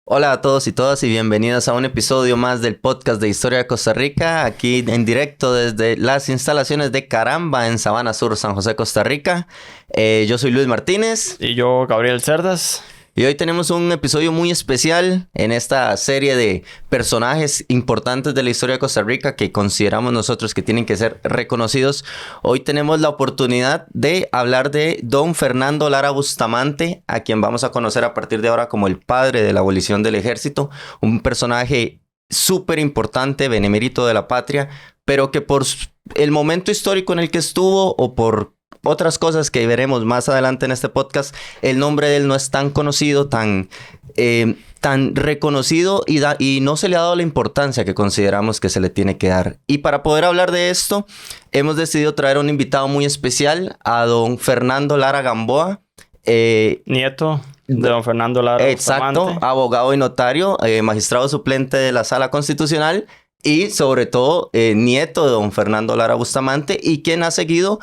Hola a todos y todas y bienvenidos a un episodio más del podcast de Historia de Costa Rica, aquí en directo desde las instalaciones de Caramba en Sabana Sur, San José, Costa Rica. Yo soy Luis Martínez. Y yo, Gabriel Cerdas. Y hoy tenemos un episodio muy especial en esta serie de personajes importantes de la historia de Costa Rica que consideramos nosotros que tienen que ser reconocidos. Hoy tenemos la oportunidad de hablar de don Fernando Lara Bustamante, a quien vamos a conocer a partir de ahora como el padre de la abolición del ejército. Un personaje súper importante, benemérito de la patria, pero que por el momento histórico en el que estuvo o por otras cosas que veremos más adelante en este podcast, el nombre de él no es tan conocido, tan reconocido y no se le ha dado la importancia que consideramos que se le tiene que dar. Y para poder hablar de esto, hemos decidido traer a un invitado muy especial, a don Fernando Lara Gamboa. Nieto de don Fernando Lara Exacto, Bustamante. Abogado y notario, magistrado suplente de la Sala Constitucional y sobre todo nieto de don Fernando Lara Bustamante y quien ha seguido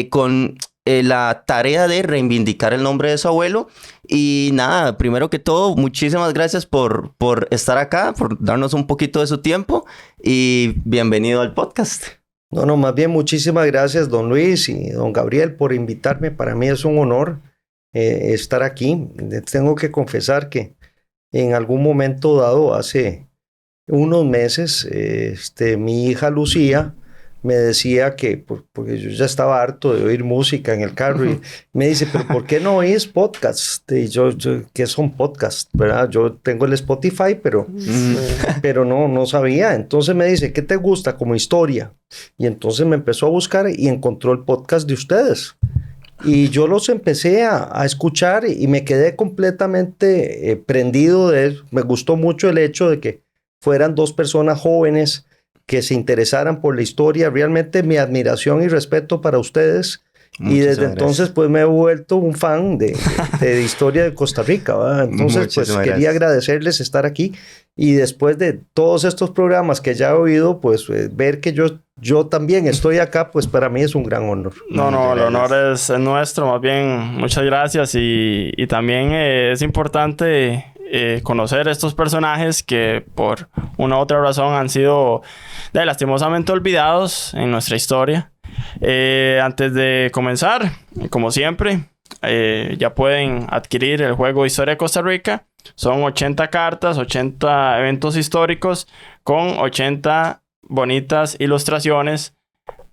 con la tarea de reivindicar el nombre de su abuelo. Y nada, primero que todo, muchísimas gracias por estar acá, por darnos un poquito de su tiempo y bienvenido al podcast. No, más bien muchísimas gracias, don Luis y don Gabriel, por invitarme. Para mí es un honor estar aquí. Tengo que confesar que en algún momento dado, hace unos meses, mi hija Lucía me decía que, porque yo ya estaba harto de oír música en el carro, y me dice, pero ¿por qué no oís podcast? Y yo ¿qué son podcasts? ¿Verdad? Yo tengo el Spotify, pero no sabía. Entonces me dice, ¿qué te gusta como historia? Y entonces me empezó a buscar y encontró el podcast de ustedes. Y yo los empecé a escuchar y me quedé completamente prendido de él. Me gustó mucho el hecho de que fueran dos personas jóvenes que se interesaran por la historia. Realmente mi admiración y respeto para ustedes. Y desde entonces pues me he vuelto un fan de historia de Costa Rica, ¿verdad? Entonces pues quería agradecerles estar aquí y después de todos estos programas que ya he oído, pues ver que yo también estoy acá, pues para mí es un gran honor. No, el honor es nuestro, más bien muchas gracias y también es importante conocer estos personajes que por una u otra razón han sido lastimosamente olvidados en nuestra historia. Antes de comenzar, como siempre, ya pueden adquirir el juego Historia de Costa Rica. Son 80 cartas, 80 eventos históricos con 80 bonitas ilustraciones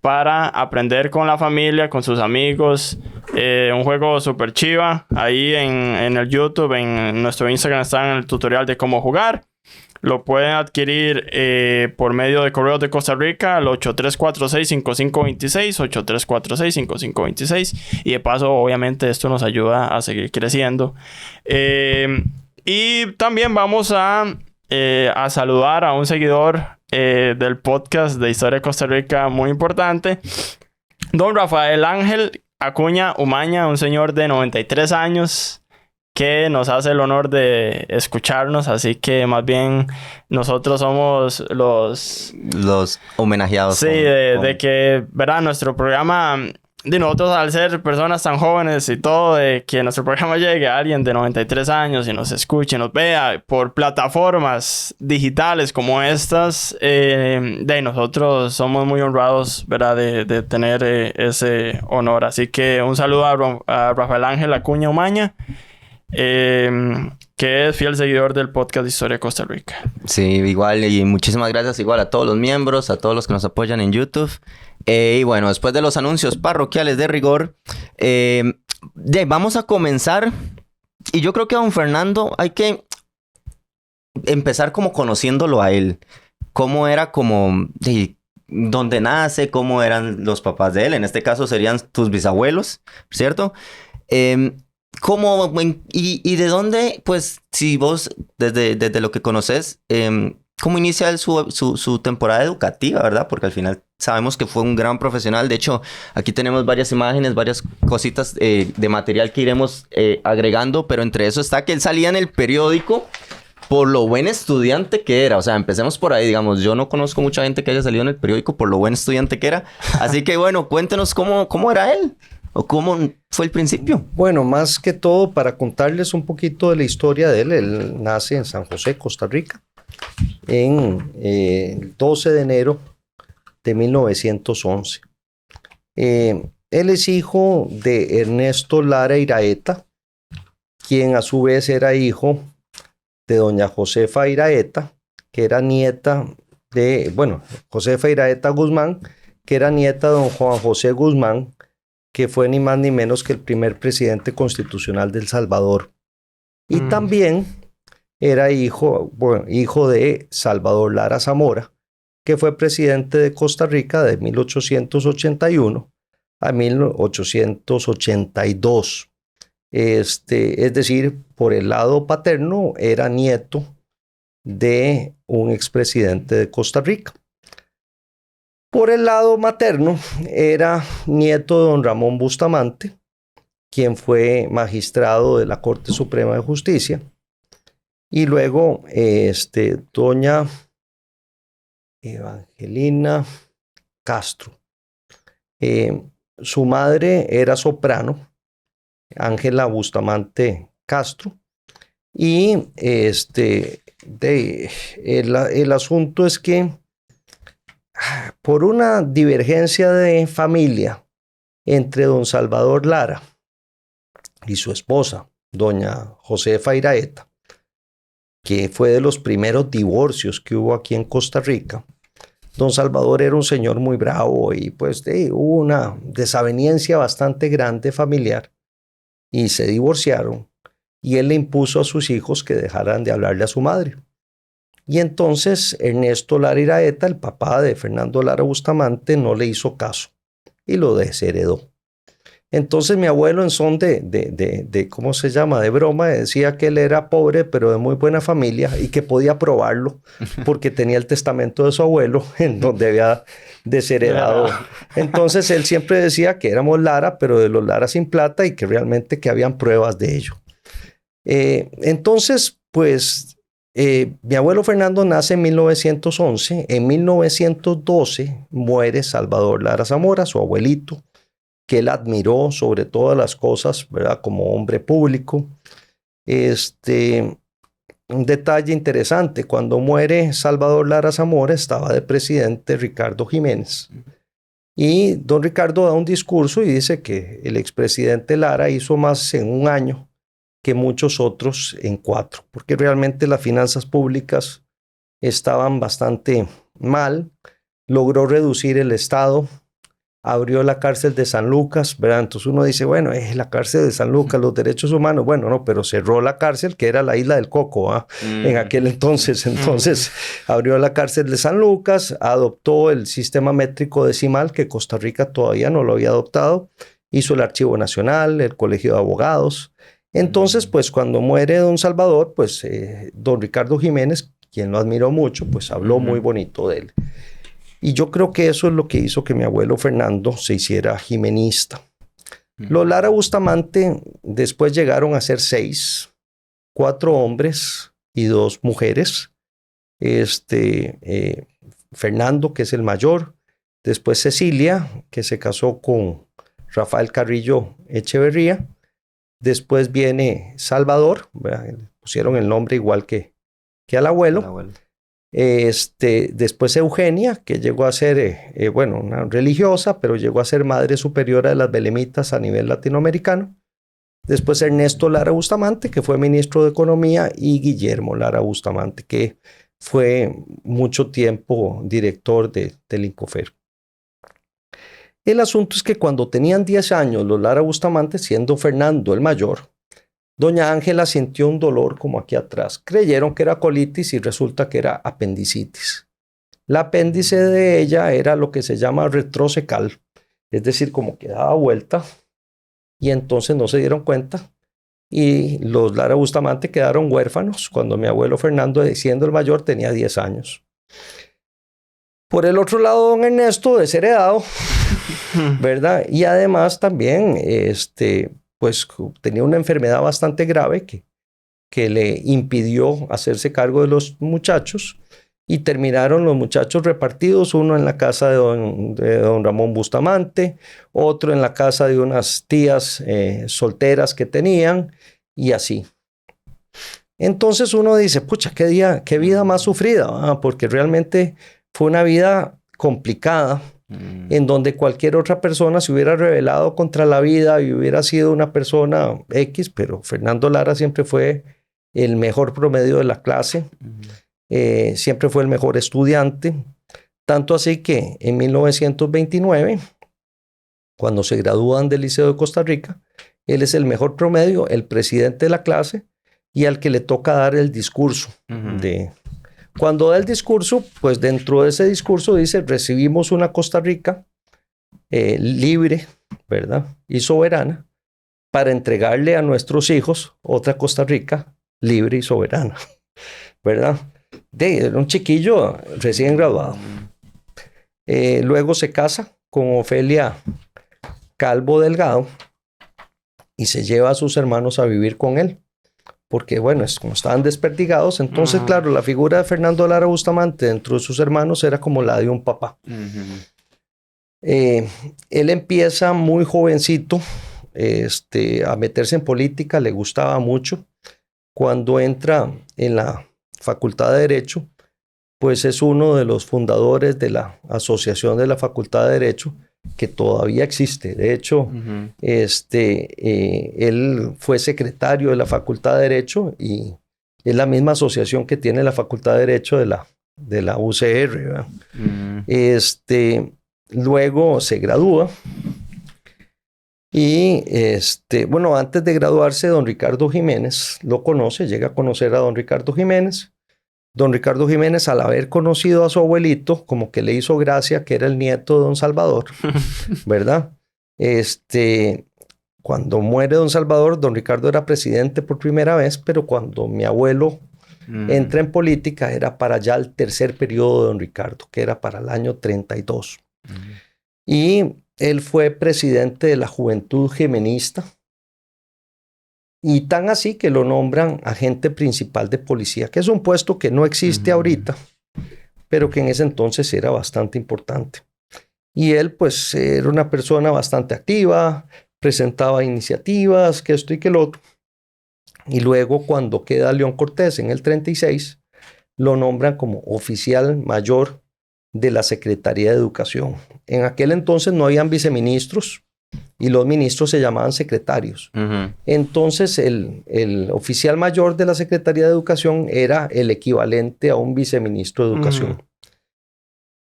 para aprender con la familia, con sus amigos. Un juego súper chiva. Ahí en el YouTube, en nuestro Instagram está en el tutorial de cómo jugar. Lo pueden adquirir por medio de Correos de Costa Rica al 8346-5526, 8346-5526. Y de paso, obviamente, esto nos ayuda a seguir creciendo. Y también vamos a saludar a un seguidor del podcast de Historia de Costa Rica muy importante, don Rafael Ángel Acuña Umaña, un señor de 93 años que nos hace el honor de escucharnos, así que más bien nosotros somos los homenajeados. Sí, de que, ¿verdad? Nuestro programa, de nosotros al ser personas tan jóvenes y todo, de que nuestro programa llegue a alguien de 93 años y nos escuche, nos vea por plataformas digitales como estas, de nosotros somos muy honrados, ¿verdad? De tener ese honor. Así que un saludo a Rafael Ángel Acuña Umaña, que es fiel seguidor del podcast de Historia de Costa Rica. Sí, igual, y muchísimas gracias igual a todos los miembros, a todos los que nos apoyan en YouTube. Y bueno, después de los anuncios parroquiales de rigor, vamos a comenzar. Y yo creo que a don Fernando hay que empezar como conociéndolo a él. Cómo era como dónde nace, cómo eran los papás de él. En este caso serían tus bisabuelos, ¿cierto? ¿Cómo y de dónde, pues, si vos, desde lo que conoces, cómo inicia él su temporada educativa, ¿verdad? Porque al final sabemos que fue un gran profesional. De hecho, aquí tenemos varias imágenes, varias cositas de material que iremos agregando, pero entre eso está que él salía en el periódico por lo buen estudiante que era. O sea, empecemos por ahí, digamos. Yo no conozco mucha gente que haya salido en el periódico por lo buen estudiante que era. Así que, bueno, cuéntenos cómo era él. ¿O cómo fue el principio? Bueno, más que todo, para contarles un poquito de la historia de él, él nace en San José, Costa Rica, en el 12 de enero de 1911. Él es hijo de Ernesto Lara Iraeta, quien a su vez era hijo de doña Josefa Iraeta, que era nieta de, bueno, Josefa Iraeta Guzmán, que era nieta de don Juan José Guzmán, que fue ni más ni menos que el primer presidente constitucional de El Salvador. Y también era hijo de Salvador Lara Zamora, que fue presidente de Costa Rica de 1881 a 1882. Es decir, por el lado paterno era nieto de un expresidente de Costa Rica. Por el lado materno era nieto de don Ramón Bustamante, quien fue magistrado de la Corte Suprema de Justicia, y luego doña Evangelina Castro. Su madre era soprano, Ángela Bustamante Castro, y el asunto es que por una divergencia de familia entre don Salvador Lara y su esposa, doña Josefa Iraeta, que fue de los primeros divorcios que hubo aquí en Costa Rica, don Salvador era un señor muy bravo y pues hubo una desaveniencia bastante grande familiar y se divorciaron y él le impuso a sus hijos que dejaran de hablarle a su madre. Y entonces Ernesto Lara Iraeta, el papá de Fernando Lara Bustamante, no le hizo caso y lo desheredó. Entonces mi abuelo, en son ¿cómo se llama?, de broma, decía que él era pobre pero de muy buena familia y que podía probarlo porque tenía el testamento de su abuelo en donde había desheredado. Entonces él siempre decía que éramos Lara, pero de los Lara sin plata, y que realmente que habían pruebas de ello. Entonces, pues, mi abuelo Fernando nace en 1911. En 1912 muere Salvador Lara Zamora, su abuelito, que él admiró sobre todas las cosas, ¿verdad?, como hombre público. Un detalle interesante: cuando muere Salvador Lara Zamora, estaba de presidente Ricardo Jiménez. Y don Ricardo da un discurso y dice que el expresidente Lara hizo más en un año que muchos otros en 4, porque realmente las finanzas públicas estaban bastante mal. Logró reducir el Estado, abrió la cárcel de San Lucas, ¿verdad? Entonces uno dice, bueno, la cárcel de San Lucas, los derechos humanos. Bueno, no, pero cerró la cárcel, que era la isla del Coco, en aquel entonces. Entonces abrió la cárcel de San Lucas, adoptó el sistema métrico decimal, que Costa Rica todavía no lo había adoptado, hizo el Archivo Nacional, el Colegio de Abogados. Entonces, pues cuando muere don Salvador, pues don Ricardo Jiménez, quien lo admiró mucho, pues habló muy bonito de él. Y yo creo que eso es lo que hizo que mi abuelo Fernando se hiciera jimenista. Los Lara Bustamante después llegaron a ser 6, 4 hombres y 2 mujeres. Fernando, que es el mayor, después Cecilia, que se casó con Rafael Carrillo Echeverría. Después viene Salvador, ¿verdad? Pusieron el nombre igual que al abuelo. Después Eugenia, que llegó a ser, una religiosa, pero llegó a ser madre superiora de las belemitas a nivel latinoamericano. Después Ernesto Lara Bustamante, que fue ministro de Economía, y Guillermo Lara Bustamante, que fue mucho tiempo director del Incofer. El asunto es que cuando tenían 10 años los Lara Bustamante, siendo Fernando el mayor, doña Ángela sintió un dolor como aquí atrás. Creyeron que era colitis y resulta que era apendicitis. El apéndice de ella era lo que se llama retrocecal, es decir, como que daba vuelta, y entonces no se dieron cuenta. Y los Lara Bustamante quedaron huérfanos cuando mi abuelo Fernando, siendo el mayor, tenía 10 años. Por el otro lado, don Ernesto, desheredado, ¿verdad? Y además también, pues tenía una enfermedad bastante grave que le impidió hacerse cargo de los muchachos. y terminaron los muchachos repartidos, uno en la casa de don Ramón Bustamante, otro en la casa de unas tías solteras que tenían, y así. Entonces uno dice, pucha, qué vida más sufrida, porque realmente fue una vida complicada, en donde cualquier otra persona se hubiera rebelado contra la vida y hubiera sido una persona X, pero Fernando Lara siempre fue el mejor promedio de la clase, siempre fue el mejor estudiante, tanto así que en 1929, cuando se gradúan del Liceo de Costa Rica, él es el mejor promedio, el presidente de la clase y al que le toca dar el discurso Cuando da el discurso, pues dentro de ese discurso dice, recibimos una Costa Rica libre, ¿verdad? Y soberana, para entregarle a nuestros hijos otra Costa Rica libre y soberana, ¿verdad? Era un chiquillo recién graduado. Luego se casa con Ofelia Calvo Delgado y se lleva a sus hermanos a vivir con él. Porque, bueno, como estaban desperdigados, entonces, claro, la figura de Fernando Lara Bustamante dentro de sus hermanos era como la de un papá. Él empieza muy jovencito a meterse en política, le gustaba mucho. Cuando entra en la Facultad de Derecho, pues es uno de los fundadores de la Asociación de la Facultad de Derecho, que todavía existe. De hecho, él fue secretario de la Facultad de Derecho y es la misma asociación que tiene la Facultad de Derecho de la UCR. Luego se gradúa y, bueno, antes de graduarse, don Ricardo Jiménez lo conoce, llega a conocer a don Ricardo Jiménez. Don Ricardo Jiménez, al haber conocido a su abuelito, como que le hizo gracia que era el nieto de don Salvador, ¿verdad? Cuando muere don Salvador, don Ricardo era presidente por primera vez, pero cuando mi abuelo entra en política era para ya el tercer periodo de don Ricardo, que era para el año 32. Y él fue presidente de la Juventud Jimenista, y tan así que lo nombran agente principal de policía, que es un puesto que no existe ahorita, pero que en ese entonces era bastante importante. Y él, pues, era una persona bastante activa, presentaba iniciativas, que esto y que lo otro. Y luego, cuando queda León Cortés en el 36, lo nombran como oficial mayor de la Secretaría de Educación. En aquel entonces no habían viceministros, y los ministros se llamaban secretarios. Entonces, el oficial mayor de la Secretaría de Educación era el equivalente a un viceministro de Educación.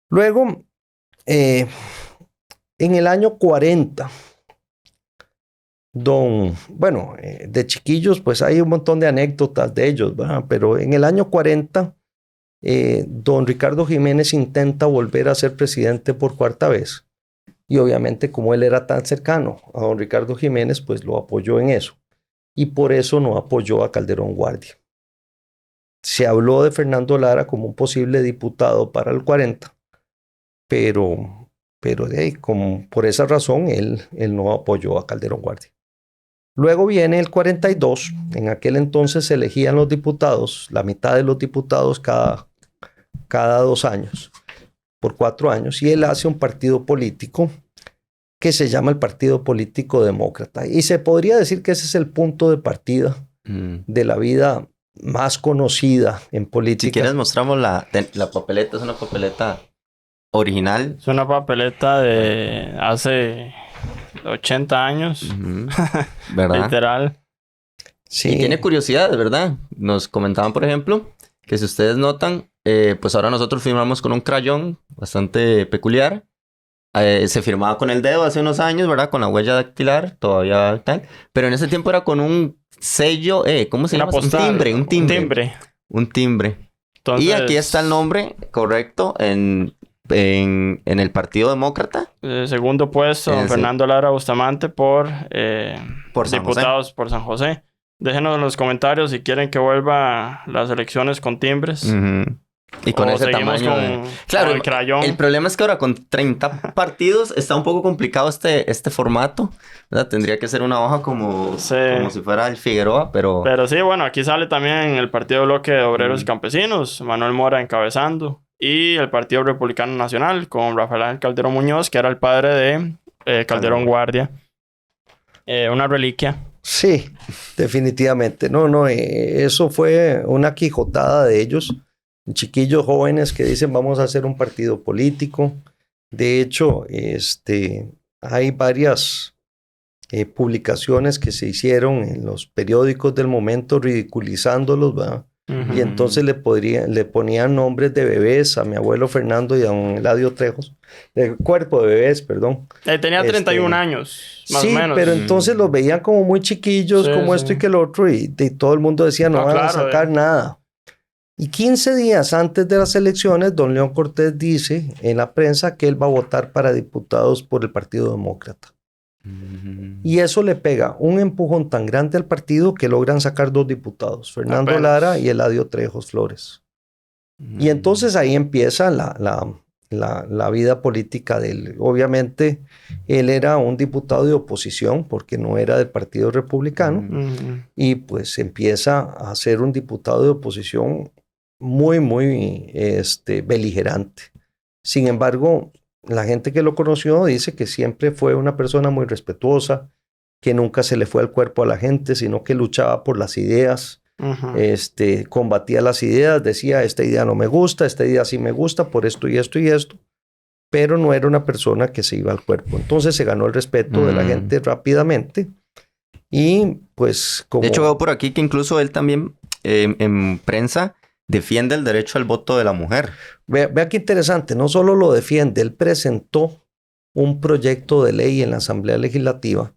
Luego, en el año 40, de chiquillos, pues hay un montón de anécdotas de ellos, ¿verdad? Pero en el año 40, don Ricardo Jiménez intenta volver a ser presidente por cuarta vez. Y obviamente, como él era tan cercano a don Ricardo Jiménez, pues lo apoyó en eso. Y por eso no apoyó a Calderón Guardia. Se habló de Fernando Lara como un posible diputado para el 40, pero como por esa razón él no apoyó a Calderón Guardia. Luego viene el 42. En aquel entonces se elegían los diputados, la mitad de los diputados cada 2 años. Por 4 años, y él hace un partido político que se llama el Partido Político Demócrata. Y se podría decir que ese es el punto de partida de la vida más conocida en política. Si quieres mostramos la papeleta, es una papeleta original. Es una papeleta de hace 80 años. ¿Verdad? Literal. Sí. Y tiene curiosidades, ¿verdad? Nos comentaban, por ejemplo, que si ustedes notan, pues ahora nosotros firmamos con un crayón bastante peculiar. Se firmaba con el dedo hace unos años, ¿verdad? Con la huella dactilar, todavía tal. Pero en ese tiempo era con un sello, ¿cómo se llama? Postal, Un timbre. Entonces, y aquí está el nombre correcto en el Partido Demócrata. Segundo puesto, don Fernando Lara Bustamante por diputados por San José. Déjenos en los comentarios si quieren que vuelva las elecciones con timbres. Y con O ese seguimos tamaño. con Claro, el crayón. el problema es que ahora con 30 partidos está un poco complicado este formato, ¿verdad? Tendría que ser una hoja como, Sí. como si fuera el Figueroa, pero... Pero sí, bueno, aquí sale también el Partido Bloque de Obreros y Campesinos, Manuel Mora encabezando, y el Partido Republicano Nacional con Rafael Calderón Muñoz, que era el padre de Calderón Guardia. Una reliquia. Sí, definitivamente. No, eso fue una quijotada de ellos. Chiquillos jóvenes que dicen vamos a hacer un partido político. De hecho, hay varias publicaciones que se hicieron en los periódicos del momento ridiculizándolos, ¿verdad? Y entonces le ponían nombres de bebés a mi abuelo Fernando y a don Eladio Trejos, de cuerpo de bebés, perdón. Tenía 31 años, más o Sí, menos. pero entonces los veían como muy chiquillos, Sí, como sí. esto y que el otro, y todo el mundo decía no van a sacar nada. Y 15 días antes de las elecciones, don León Cortés dice en la prensa que él va a votar para diputados por el Partido Demócrata. Y eso le pega un empujón tan grande al partido que logran sacar 2 diputados, Fernando Lara y Eladio Trejos Flores. Y entonces ahí empieza la vida política de él. Obviamente, él era un diputado de oposición porque no era del Partido Republicano. Y pues empieza a ser un diputado de oposición muy, muy beligerante. Sin embargo, la gente que lo conoció dice que siempre fue una persona muy respetuosa, que nunca se le fue al cuerpo a la gente, sino que luchaba por las ideas, combatía las ideas, decía, esta idea no me gusta, esta idea sí me gusta, por esto y esto y esto, pero no era una persona que se iba al cuerpo. Entonces se ganó el respeto de la gente rápidamente y pues como... De hecho, veo por aquí que incluso él también en prensa defiende el derecho al voto de la mujer. Vea qué interesante, no solo lo defiende, él presentó un proyecto de ley en la Asamblea Legislativa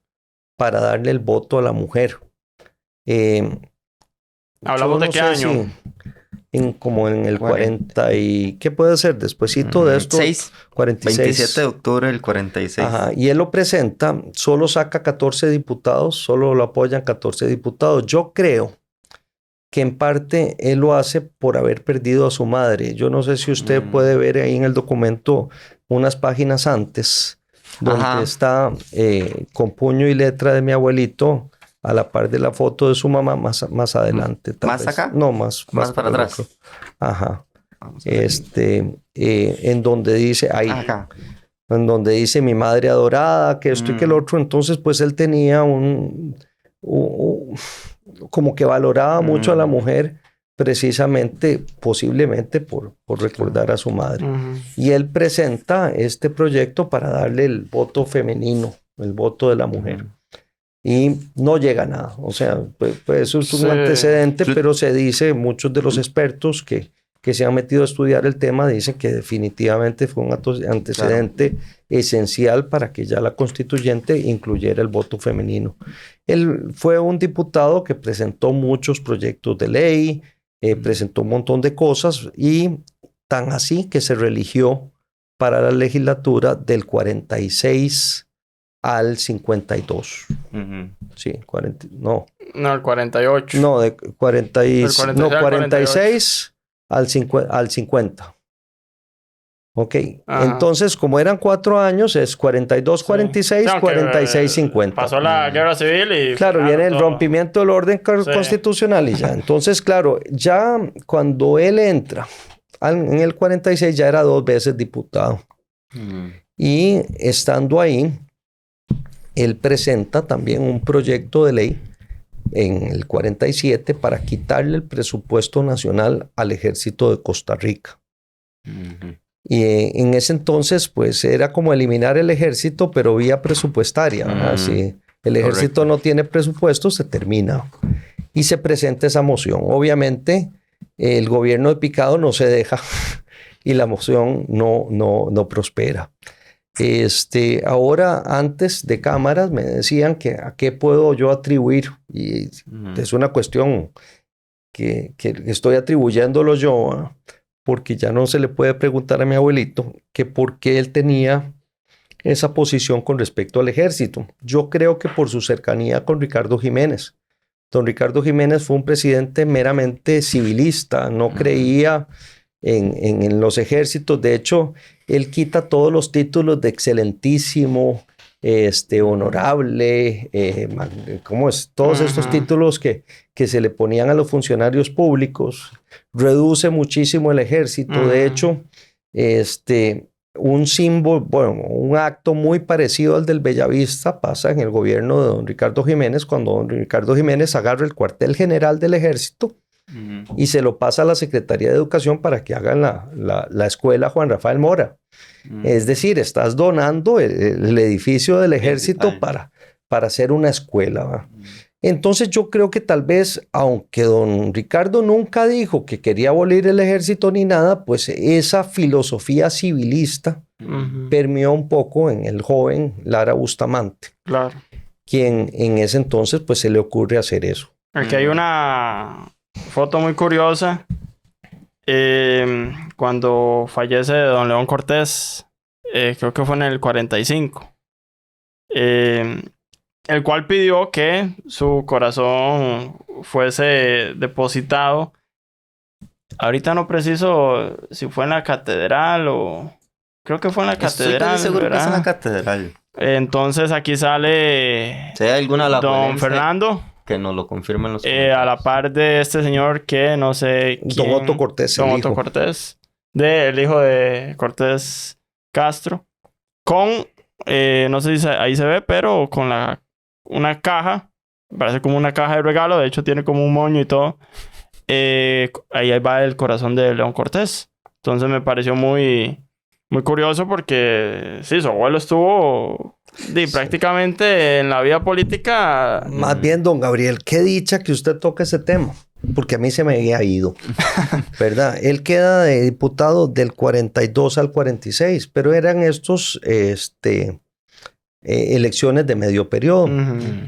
para darle el voto a la mujer. ¿Hablamos de qué año? Como en el 40 y... ¿Qué puede ser? Despuésito de esto. 46. 27 de octubre del 46. Ajá, y él lo presenta, solo saca 14 diputados, solo lo apoyan 14 diputados. Yo creo que en parte él lo hace por haber perdido a su madre. Yo no sé si usted puede ver ahí en el documento unas páginas antes, donde está con puño y letra de mi abuelito, a la par de la foto de su mamá, más adelante. ¿Más vez. acá? No, más para atrás. Otro. Ajá. En donde dice, ahí, en donde dice mi madre adorada, que esto y que el otro. Entonces, pues él tenía como que valoraba mucho a la mujer, precisamente, posiblemente por recordar a su madre. Y él presenta este proyecto para darle el voto femenino, el voto de la mujer. Y no llega a nada. O sea, pues eso es un antecedente, pero se dice, muchos de los expertos que se han metido a estudiar el tema dicen que definitivamente fue un antecedente esencial para que ya la constituyente incluyera el voto femenino. Él fue un diputado que presentó muchos proyectos de ley, presentó un montón de cosas y tan así que se reeligió para la legislatura del 46 al 52. Sí, 40, no. No, el 48. No, de 46 al 50. Ok, entonces como eran 4 años, es 42, 46, 46, 50. Pasó la guerra civil y... Claro, viene el rompimiento del orden constitucional y ya. Entonces, claro, ya cuando él entra en el 46 ya era 2 veces diputado. Y estando ahí, él presenta también un proyecto de ley en el 47 para quitarle el presupuesto nacional al ejército de Costa Rica. Y en ese entonces, pues era como eliminar el ejército, pero vía presupuestaria. Si el ejército no tiene presupuesto, se termina. Y se presenta esa moción. Obviamente, el gobierno de Picado no se deja y la moción no prospera. Ahora, antes de cámaras, me decían que a qué puedo yo atribuir, y es una cuestión que estoy atribuyéndolo yo, porque ya no se le puede preguntar a mi abuelito que por qué él tenía esa posición con respecto al ejército. Yo creo que por su cercanía con Ricardo Jiménez. Don Ricardo Jiménez fue un presidente meramente civilista, no creía en los ejércitos. De hecho, él quita todos los títulos de excelentísimo, honorable, ¿cómo es? Todos estos títulos que se le ponían a los funcionarios públicos. Reduce muchísimo el ejército. De hecho, un símbolo, bueno, un acto muy parecido al del Bellavista pasa en el gobierno de don Ricardo Jiménez, cuando don Ricardo Jiménez agarra el cuartel general del ejército y se lo pasa a la Secretaría de Educación para que hagan la escuela Juan Rafael Mora. Es decir, estás donando el edificio del ejército para hacer una escuela, ¿va? Entonces yo creo que tal vez, aunque don Ricardo nunca dijo que quería abolir el ejército ni nada, pues esa filosofía civilista permeó un poco en el joven Lara Bustamante. Claro. Quien en ese entonces pues se le ocurre hacer eso. Aquí hay una foto muy curiosa. Cuando fallece don León Cortés, creo que fue en el 45. El cual pidió que su corazón fuese depositado. Ahorita no preciso si fue en la catedral o... Creo que fue en la catedral. Estoy seguro ¿verdad? que es en la catedral. Entonces aquí sale Si hay alguna don Fernando. Que nos lo confirmen los a la par de este señor que no sé quién... Don Otto Cortés. Don Otto Cortés. El hijo de Cortés Castro. Con... no sé si ahí se ve, pero con una caja, parece como una caja de regalo, de hecho tiene como un moño y todo. Ahí va el corazón de León Cortés. Entonces me pareció muy, muy curioso porque sí, su abuelo estuvo prácticamente en la vida política. Más bien, don Gabriel, qué dicha que usted toque ese tema, porque a mí se me había ido, ¿verdad? Él queda de diputado del 42 al 46, pero eran estos, elecciones de medio periodo.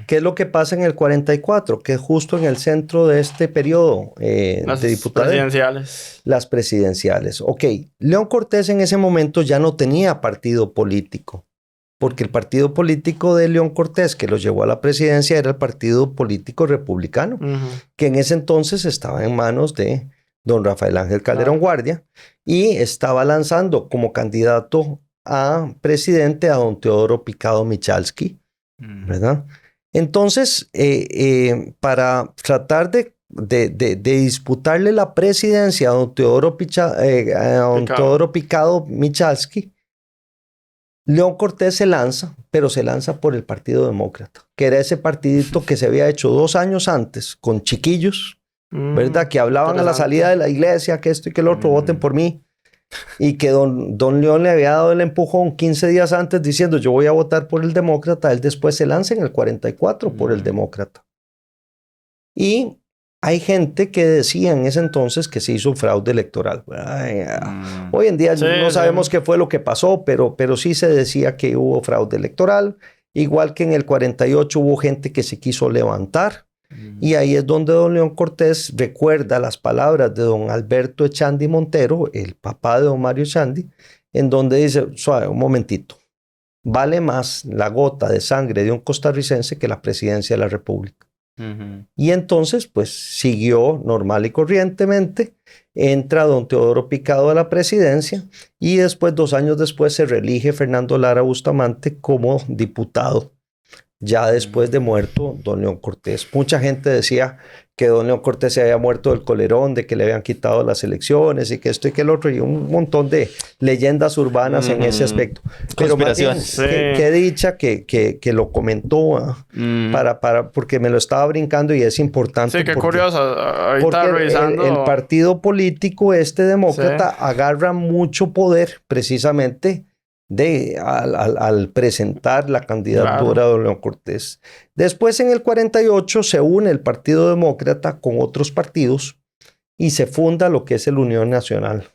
¿Qué es lo que pasa en el 44? Que es justo en el centro de este periodo de diputados. Presidenciales. Las presidenciales. Ok, León Cortés en ese momento ya no tenía partido político, porque el partido político de León Cortés que lo llevó a la presidencia era el Partido Político Republicano, que en ese entonces estaba en manos de don Rafael Ángel Calderón Guardia y estaba lanzando como candidato a presidente a don Teodoro Picado Michalski, ¿verdad? Entonces, para tratar de disputarle la presidencia a don Teodoro Picado Michalski, León Cortés se lanza, pero se lanza por el Partido Demócrata, que era ese partidito que se había hecho 2 años antes con chiquillos, ¿verdad? Que hablaban a la salida de la iglesia, que esto y que el otro, voten por mí. Y que don León le había dado el empujón 15 días antes diciendo yo voy a votar por el Demócrata. Él después se lanza en el 44 por el Demócrata. Y hay gente que decía en ese entonces que se hizo un fraude electoral. Hoy en día no sabemos qué fue lo que pasó, pero sí se decía que hubo fraude electoral. Igual que en el 48 hubo gente que se quiso levantar. Y ahí es donde don León Cortés recuerda las palabras de don Alberto Echandi Montero, el papá de don Mario Echandi, en donde dice, suave, un momentito, vale más la gota de sangre de un costarricense que la presidencia de la República. Y entonces, pues, siguió normal y corrientemente, entra don Teodoro Picado a la presidencia y después, 2 años después, se reelige Fernando Lara Bustamante como diputado. Ya después de muerto don León Cortés. Mucha gente decía que don León Cortés se había muerto del colerón, de que le habían quitado las elecciones y que esto y que el otro, y un montón de leyendas urbanas en ese aspecto. Pero conspiraciones. qué dicha que lo comentó, porque me lo estaba brincando y es importante. Sí, qué curioso. Ahorita revisando. El partido político demócrata agarra mucho poder precisamente al presentar la candidatura de don León Cortés. Después, en el 48, se une el Partido Demócrata con otros partidos y se funda lo que es el Unión Nacional.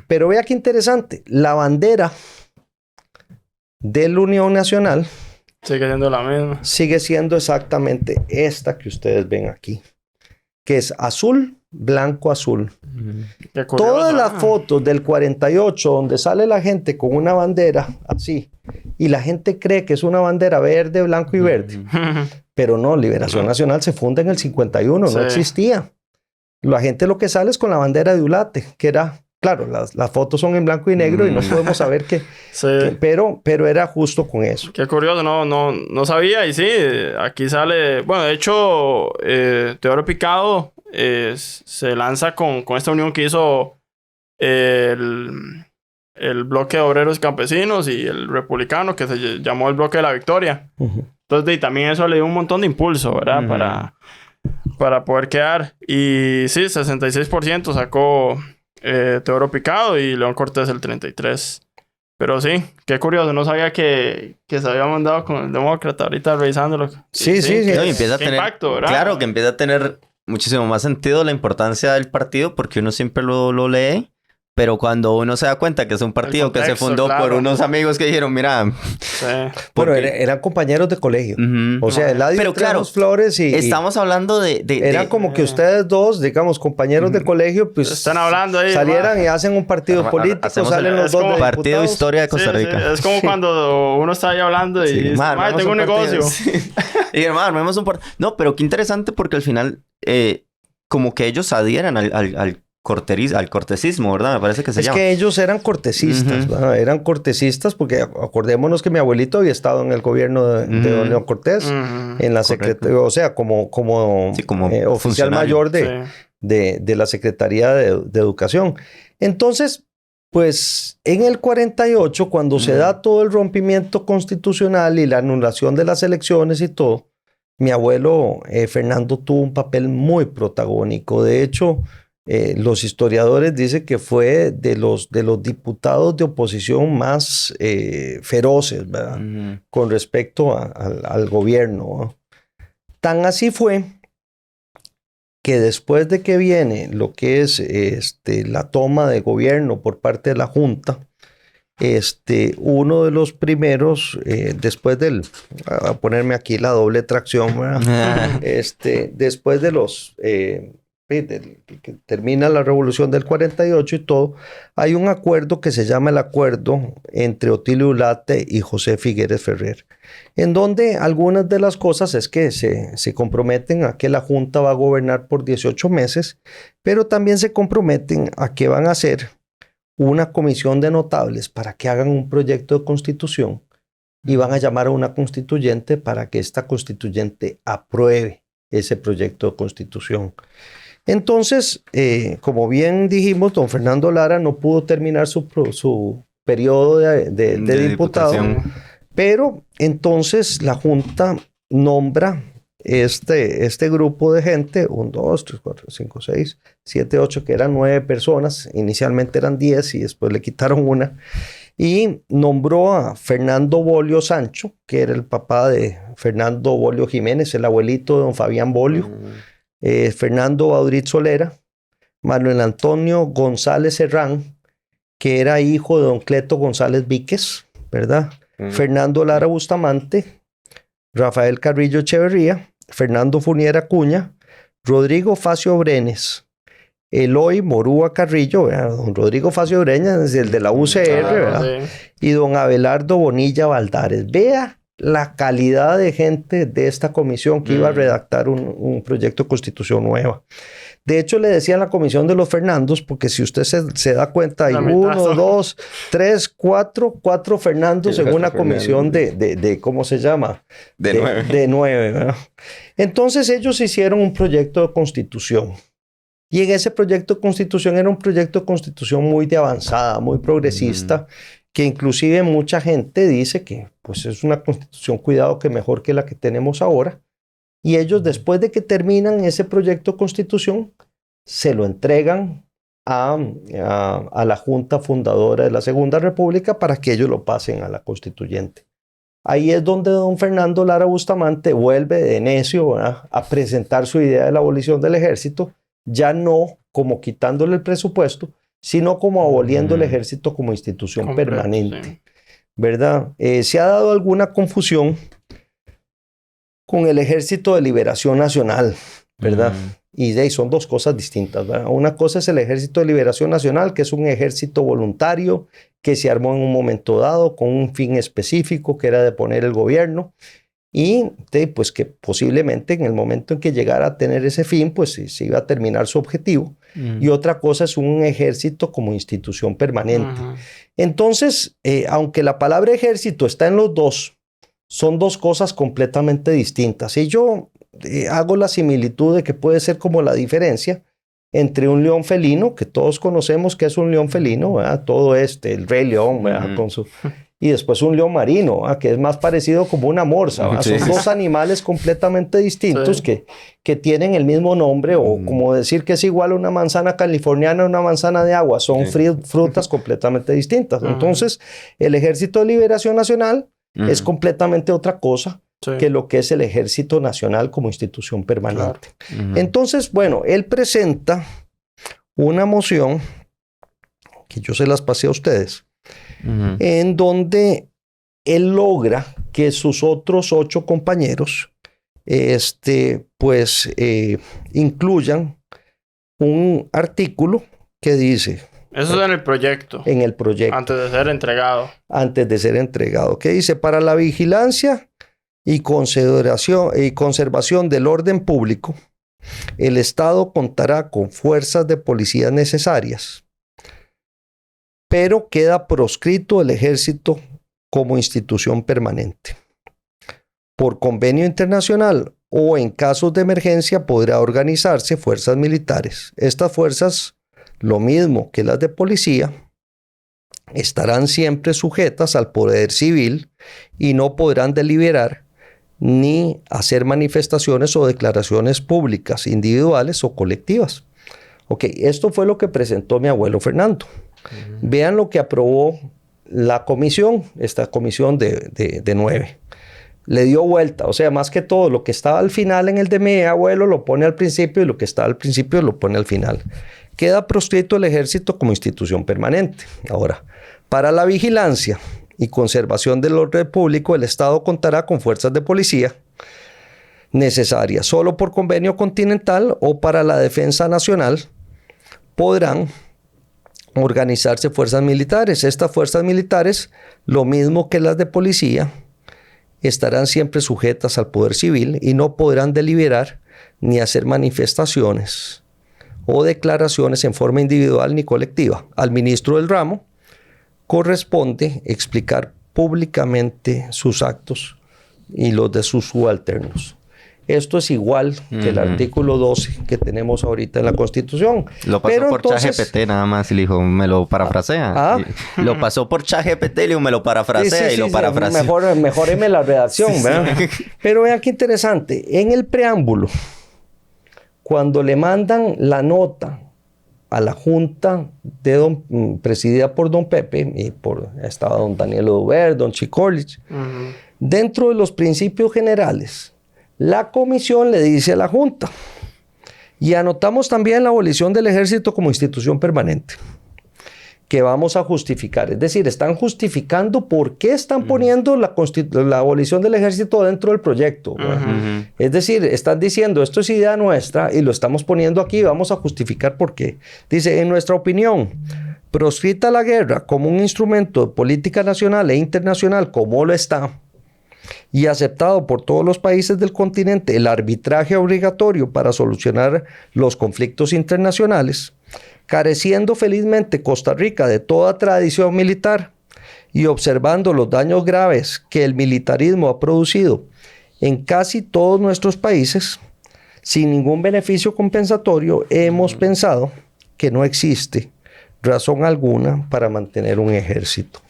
Pero vea qué interesante, la bandera de la Unión Nacional sigue siendo la misma. Sigue siendo exactamente esta que ustedes ven aquí, que es azul, blanco, azul. Todas las fotos del 48 donde sale la gente con una bandera así y la gente cree que es una bandera verde, blanco y verde, pero no, Liberación Nacional se funda en el 51, no existía. La gente lo que sale es con la bandera de Ulate, que era claro, las fotos son en blanco y negro y no podemos saber pero era justo con eso. Qué curioso, no sabía. Y sí, aquí sale... Bueno, de hecho, Teodoro Picado se lanza con esta unión que hizo el bloque de obreros campesinos y el republicano, que se llamó el bloque de la victoria. Entonces, también eso le dio un montón de impulso, ¿verdad? Para poder quedar. Y sí, 66% sacó Teodoro Picado y León Cortés el 33%. Pero sí, qué curioso. No sabía que se había mandado con el demócrata. Ahorita revisándolo. Sí. No, y empieza a tener impacto, ¿verdad? Claro, que empieza a tener muchísimo más sentido la importancia del partido porque uno siempre lo lee. Pero cuando uno se da cuenta que es un partido que se fundó por unos amigos que dijeron, mira... Sí. Bueno, eran compañeros de colegio. O sea, Eladio Flores y... Estamos hablando de... Eran como que ustedes dos, digamos, compañeros de colegio, pues... Están hablando ahí. Salieran y hacen un partido político, salen los dos de Partido Historia de Costa Rica. Sí. Es como cuando uno está ahí hablando y dice, tengo un negocio. Y hermano, armemos un partido. No, pero qué interesante porque al final, como que ellos adhieran al cortesismo, ¿verdad? Me parece que se llama. Es que ellos eran cortesistas, ¿verdad? Eran cortesistas porque acordémonos que mi abuelito había estado en el gobierno de don León Cortés, en la secretaría, o sea, como oficial mayor de la Secretaría de Educación. Entonces, pues en el 48, cuando se da todo el rompimiento constitucional y la anulación de las elecciones y todo, mi abuelo Fernando tuvo un papel muy protagónico. De hecho, los historiadores dicen que fue de los diputados de oposición más feroces, ¿verdad? Con respecto al gobierno, ¿no? Tan así fue que después de que viene lo que es la toma de gobierno por parte de la Junta, uno de los primeros, después a ponerme aquí la doble tracción, ¿verdad? Después de los... que termina la revolución del 48 y todo, hay un acuerdo que se llama el acuerdo entre Otilio Ulate y José Figueres Ferrer, en donde algunas de las cosas es que se comprometen a que la Junta va a gobernar por 18 meses, pero también se comprometen a que van a hacer una comisión de notables para que hagan un proyecto de constitución y van a llamar a una constituyente para que esta constituyente apruebe ese proyecto de constitución. Entonces, como bien dijimos, don Fernando Lara no pudo terminar su periodo de diputado, pero entonces la Junta nombra este grupo de gente, 1, 2, 3, 4, 5, 6, 7, 8, que eran 9 personas, inicialmente eran 10 y después le quitaron una, y nombró a Fernando Bolio Sancho, que era el papá de Fernando Bolio Jiménez, el abuelito de don Fabián Bolio, Fernando Baudrit Solera, Manuel Antonio González Serrán, que era hijo de don Cleto González Víquez, ¿verdad? Fernando Lara Bustamante, Rafael Carrillo Echeverría, Fernando Funiera Acuña, Rodrigo Facio Brenes, Eloy Morúa Carrillo, ¿verdad? Don Rodrigo Facio Brenes, el de la UCR, ¿verdad? Y don Abelardo Bonilla Valdares. Vea la calidad de gente de esta comisión que iba a redactar un proyecto de constitución nueva. De hecho, le decían la comisión de los Fernandos, porque si usted se da cuenta, hay 1, 2, 3, 4 Fernandos en una comisión de ¿cómo se llama? De 9, ¿verdad? Entonces ellos hicieron un proyecto de constitución. Y en ese proyecto de constitución era un proyecto de constitución muy de avanzada, muy progresista, que inclusive mucha gente dice que pues es una constitución, cuidado, que mejor que la que tenemos ahora. Y ellos, después de que terminan ese proyecto de constitución, se lo entregan a la Junta Fundadora de la Segunda República para que ellos lo pasen a la constituyente. Ahí es donde don Fernando Lara Bustamante vuelve de necio, ¿verdad?, a presentar su idea de la abolición del ejército, ya no como quitándole el presupuesto, sino como aboliendo el ejército como institución permanente, ¿verdad? Se ha dado alguna confusión con el Ejército de Liberación Nacional, ¿verdad? Y de ahí son dos cosas distintas, ¿verdad? Una cosa es el Ejército de Liberación Nacional, que es un ejército voluntario que se armó en un momento dado con un fin específico, que era deponer el gobierno. y pues que posiblemente en el momento en que llegara a tener ese fin, pues se iba a terminar su objetivo. Y otra cosa es un ejército como institución permanente. Entonces, aunque la palabra ejército está en los dos, son dos cosas completamente distintas. Y yo hago la similitud de que puede ser como la diferencia entre un león felino, que todos conocemos que es un león felino, ¿verdad? Todo el Rey León, ¿verdad? Con su... Y después un león marino, que es más parecido como una morsa. Sí. Son dos animales completamente distintos que tienen el mismo nombre, o como decir que es igual a una manzana californiana a una manzana de agua. Son frutas completamente distintas. Entonces, el Ejército de Liberación Nacional es completamente otra cosa que lo que es el Ejército Nacional como institución permanente. Entonces, bueno, él presenta una moción que yo se las pasé a ustedes, en donde él logra que sus otros 8 compañeros incluyan un artículo que dice... Eso es en el proyecto. En el proyecto. Antes de ser entregado. Antes de ser entregado. Que dice, para la vigilancia y conservación del orden público, el Estado contará con fuerzas de policía necesarias, pero queda proscrito el ejército como institución permanente. Por convenio internacional o en casos de emergencia podrá organizarse fuerzas militares. Estas fuerzas, lo mismo que las de policía, estarán siempre sujetas al poder civil y no podrán deliberar ni hacer manifestaciones o declaraciones públicas, individuales o colectivas. Ok, esto fue lo que presentó mi abuelo Fernando. Vean lo que aprobó la comisión, esta comisión de 9. Le dio vuelta, o sea, más que todo, lo que estaba al final en el de mi abuelo lo pone al principio y lo que está al principio lo pone al final. Queda proscrito el ejército como institución permanente. Ahora, para la vigilancia y conservación del orden público, el Estado contará con fuerzas de policía necesarias. Solo por convenio continental o para la defensa nacional podrán organizarse fuerzas militares. Estas fuerzas militares, lo mismo que las de policía, estarán siempre sujetas al poder civil y no podrán deliberar ni hacer manifestaciones o declaraciones en forma individual ni colectiva. Al ministro del ramo corresponde explicar públicamente sus actos y los de sus subalternos. Esto es igual que el artículo 12 que tenemos ahorita en la Constitución. Lo pasó por ChatGPT nada más y le dijo, me lo parafrasea. Lo pasó por ChatGPT y le dijo, me lo parafrasea y lo parafrasea. Mejóreme la redacción, ¿verdad? Pero vean qué interesante. En el preámbulo, cuando le mandan la nota a la Junta presidida por don Pepe, y estaba don Daniel Oduber, don Chicolich, dentro de los principios generales, la comisión le dice a la Junta, y anotamos también la abolición del ejército como institución permanente, que vamos a justificar. Es decir, están justificando por qué están poniendo la abolición del ejército dentro del proyecto. Es decir, están diciendo, esto es idea nuestra y lo estamos poniendo aquí, vamos a justificar por qué. Dice, en nuestra opinión, proscrita la guerra como un instrumento de política nacional e internacional, como lo está, y aceptado por todos los países del continente el arbitraje obligatorio para solucionar los conflictos internacionales, careciendo felizmente Costa Rica de toda tradición militar y observando los daños graves que el militarismo ha producido en casi todos nuestros países, sin ningún beneficio compensatorio, hemos pensado que no existe razón alguna para mantener un ejército.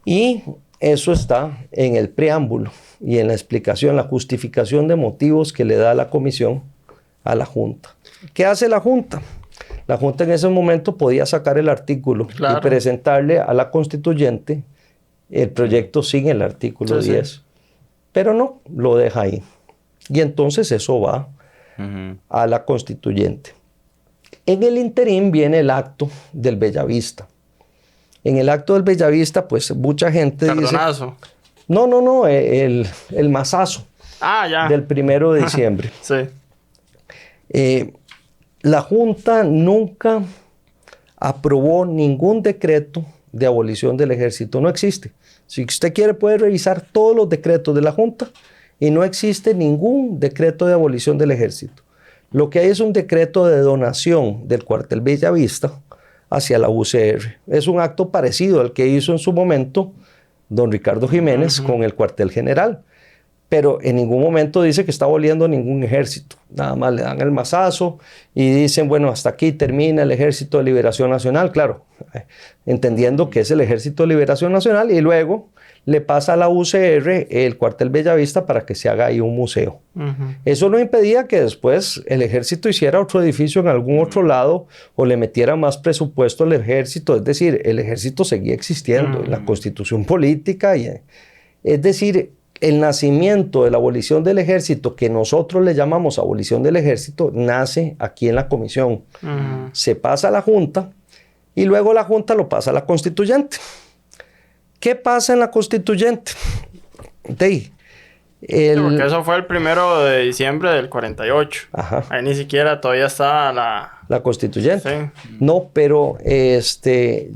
Y eso está en el preámbulo y en la explicación, la justificación de motivos que le da la comisión a la Junta. ¿Qué hace la Junta? La Junta en ese momento podía sacar el artículo y presentarle a la constituyente el proyecto sin el artículo 10. Pero no, lo deja ahí. Y entonces eso va a la constituyente. En el interín viene el acto del Bellavista. En el acto del Bellavista, pues mucha gente Cardonazo. dice... No, el masazo del 1 de diciembre. La Junta nunca aprobó ningún decreto de abolición del ejército. No existe. Si usted quiere, puede revisar todos los decretos de la Junta y no existe ningún decreto de abolición del ejército. Lo que hay es un decreto de donación del cuartel Bellavista hacia la UCR. Es un acto parecido al que hizo en su momento don Ricardo Jiménez con el cuartel general. Pero en ningún momento dice que está aboliendo ningún ejército. Nada más le dan el mazazo y dicen, bueno, hasta aquí termina el Ejército de Liberación Nacional. Claro, entendiendo que es el Ejército de Liberación Nacional, y luego le pasa a la UCR el cuartel Bellavista para que se haga ahí un museo. Eso no impedía que después el ejército hiciera otro edificio en algún otro lado o le metiera más presupuesto al ejército. Es decir, el ejército seguía existiendo en la constitución política. Es decir, el nacimiento de la abolición del ejército, que nosotros le llamamos abolición del ejército, nace aquí en la comisión. Se pasa a la Junta y luego la Junta lo pasa a la constituyente. ¿Qué pasa en la constituyente? Porque eso fue el 1 de diciembre del 48. Ajá. Ahí ni siquiera todavía estaba la constituyente. Sí. No, pero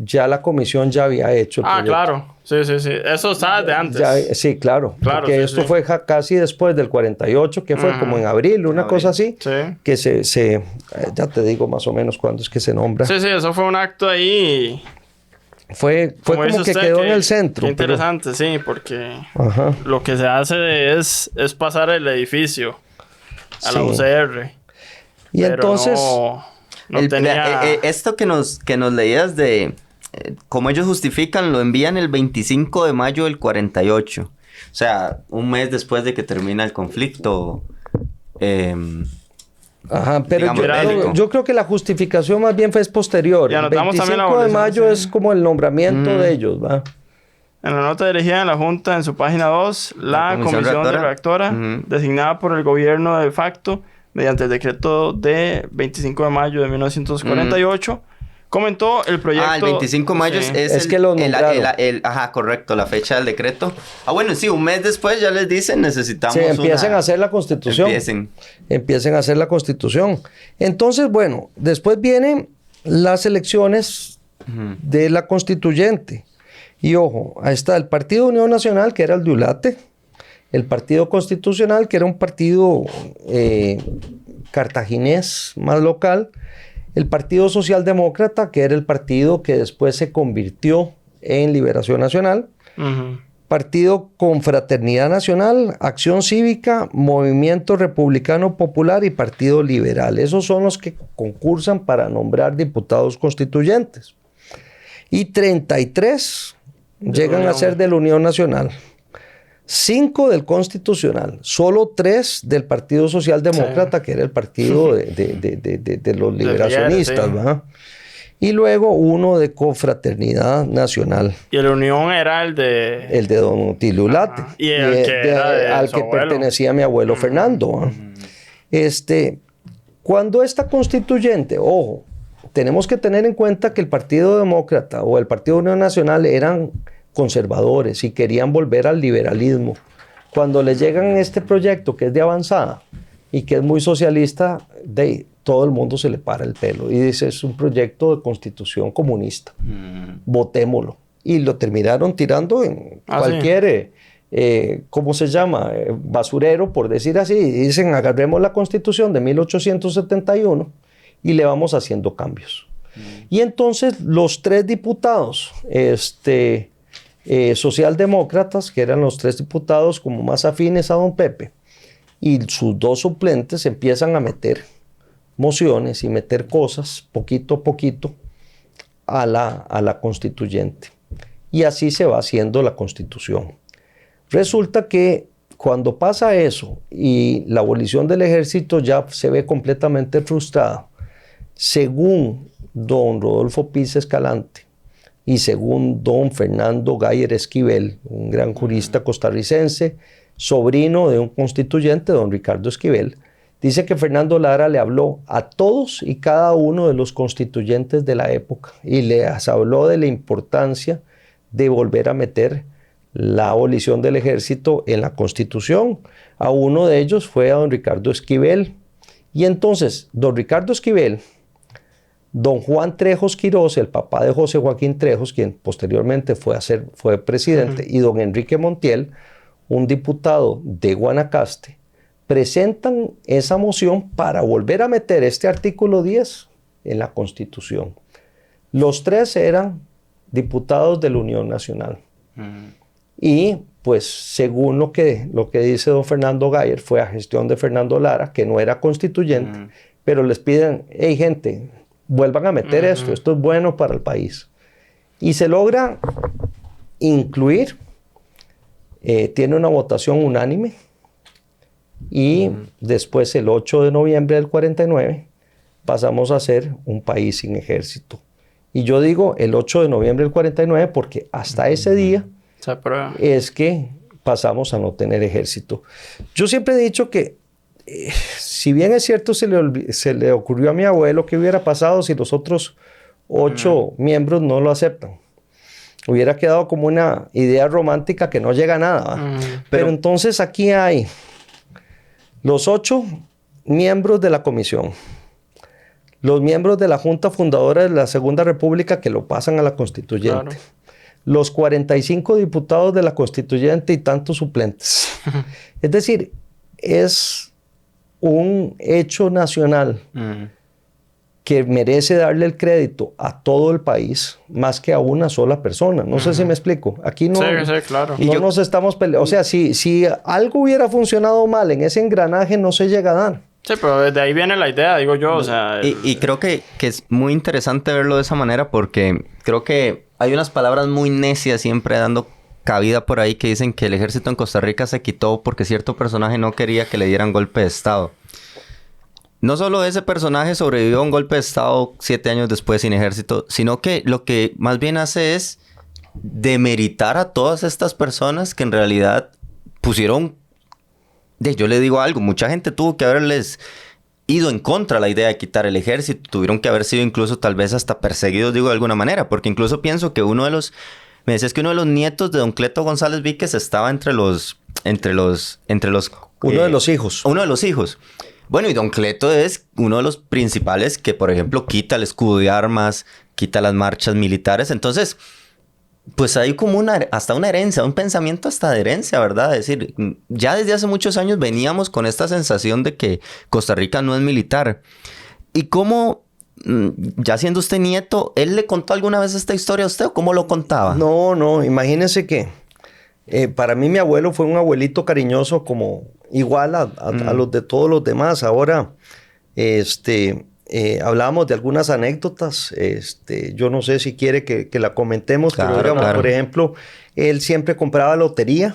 ya la comisión ya había hecho el proyecto. Claro. Sí. Eso estaba de antes. Sí, claro. Porque sí, esto fue casi después del 48, que fue como en abril, una cosa así. Sí. Que ya te digo más o menos cuándo es que se nombra. Sí, eso fue un acto ahí. Fue como que quedó en el centro. Qué interesante, sí, porque lo que se hace es pasar el edificio a la UCR. Y entonces... No tenía... esto que nos leías de... como ellos justifican, lo envían el 25 de mayo del 48. O sea, un mes después de que termina el conflicto. Pero yo creo que la justificación más bien fue posterior. El 25 de mayo es como el nombramiento de ellos, ¿va? En la nota dirigida en la Junta, en su página 2, la comisión redactora, designada por el gobierno de facto, mediante el decreto de 25 de mayo de 1948, comentó el proyecto... el 25 de mayo es que lo nombraron. Correcto, la fecha del decreto. Bueno, sí, un mes después ya les dicen, necesitamos empiecen a hacer la Constitución. Empiecen a hacer la Constitución. Entonces, bueno, después vienen las elecciones de la Constituyente. Y ojo, ahí está el Partido Unión Nacional, que era el de Ulate, el Partido Constitucional, que era un partido cartaginés más local, el Partido Socialdemócrata, que era el partido que después se convirtió en Liberación Nacional, Partido Confraternidad Nacional, Acción Cívica, Movimiento Republicano Popular y Partido Liberal. Esos son los que concursan para nombrar diputados constituyentes. Y 33 llegan a ser de la Unión Nacional. 5 del Constitucional, solo 3 del Partido Socialdemócrata, que era el partido de los liberacionistas, ¿verdad? Y luego 1 de Confraternidad Nacional. Y la Unión era el de don Otilio Ulate. Y el que era al que pertenecía mi abuelo Fernando. Cuando esta constituyente, ojo, tenemos que tener en cuenta que el Partido Demócrata o el Partido Unión Nacional eran conservadores y querían volver al liberalismo. Cuando les llegan este proyecto que es de avanzada y que es muy socialista, todo el mundo se le para el pelo y dice, es un proyecto de constitución comunista, votémoslo. Y lo terminaron tirando en cualquier, ¿cómo se llama? Basurero, por decir así. Y dicen, agarremos la constitución de 1871 y le vamos haciendo cambios. Y entonces los 3 diputados, socialdemócratas, que eran los 3 diputados como más afines a don Pepe, y sus 2 suplentes empiezan a meter mociones y meter cosas poquito a poquito a la constituyente. Y así se va haciendo la Constitución. Resulta que cuando pasa eso y la abolición del ejército ya se ve completamente frustrada, según don Rodolfo Piz Escalante y según don Fernando Gayer Esquivel, un gran jurista costarricense, sobrino de un constituyente, don Ricardo Esquivel, dice que Fernando Lara le habló a todos y cada uno de los constituyentes de la época y les habló de la importancia de volver a meter la abolición del ejército en la Constitución. A uno de ellos fue a don Ricardo Esquivel. Y entonces, don Ricardo Esquivel Don Juan Trejos Quirós, el papá de José Joaquín Trejos, quien posteriormente fue presidente, y don Enrique Montiel, un diputado de Guanacaste, presentan esa moción para volver a meter este artículo 10 en la Constitución. Los tres eran diputados de la Unión Nacional. Y pues según lo que dice don Fernando Gayer, fue a gestión de Fernando Lara, que no era constituyente, pero les piden, hey gente, vuelvan a meter esto es bueno para el país. Y se logra incluir, tiene una votación unánime, y después el 8 de noviembre del 49 pasamos a ser un país sin ejército. Y yo digo el 8 de noviembre del 49 porque hasta ese día es que pasamos a no tener ejército. Yo siempre he dicho que si bien es cierto se le ocurrió a mi abuelo qué hubiera pasado si los otros 8 miembros no lo aceptan. Hubiera quedado como una idea romántica que no llega a nada. Pero entonces aquí hay los 8 miembros de la comisión, los miembros de la Junta Fundadora de la Segunda República que lo pasan a la Constituyente, los 45 diputados de la Constituyente y tantos suplentes. Es decir, es un hecho nacional que merece darle el crédito a todo el país más que a una sola persona. No sé si me explico. Aquí no, claro. No nos estamos peleando. O sea, si algo hubiera funcionado mal en ese engranaje, no se llega a dar. Sí, pero desde ahí viene la idea, digo yo. O sea, y creo que es muy interesante verlo de esa manera porque creo que hay unas palabras muy necias siempre dando cabida por ahí que dicen que el ejército en Costa Rica se quitó porque cierto personaje no quería que le dieran golpe de Estado. No solo ese personaje sobrevivió a un golpe de Estado 7 años después sin ejército, sino que lo que más bien hace es demeritar a todas estas personas que en realidad pusieron... Yo le digo algo, mucha gente tuvo que haberles ido en contra de la idea de quitar el ejército, tuvieron que haber sido incluso tal vez hasta perseguidos, digo de alguna manera, porque incluso pienso que uno de los nietos de don Cleto González Víquez estaba entre los uno de los hijos. Uno de los hijos. Bueno, y don Cleto es uno de los principales que, por ejemplo, quita el escudo de armas, quita las marchas militares. Entonces, pues hay como hasta una herencia, un pensamiento hasta de herencia, ¿verdad? Es decir, ya desde hace muchos años veníamos con esta sensación de que Costa Rica no es militar. ¿Y cómo, ya siendo usted nieto, él le contó alguna vez esta historia a usted o cómo lo contaba? No, imagínese que para mí mi abuelo fue un abuelito cariñoso como igual a los de todos los demás. Ahora, hablábamos de algunas anécdotas. Yo no sé si quiere que la comentemos, pero digamos, por ejemplo, él siempre compraba lotería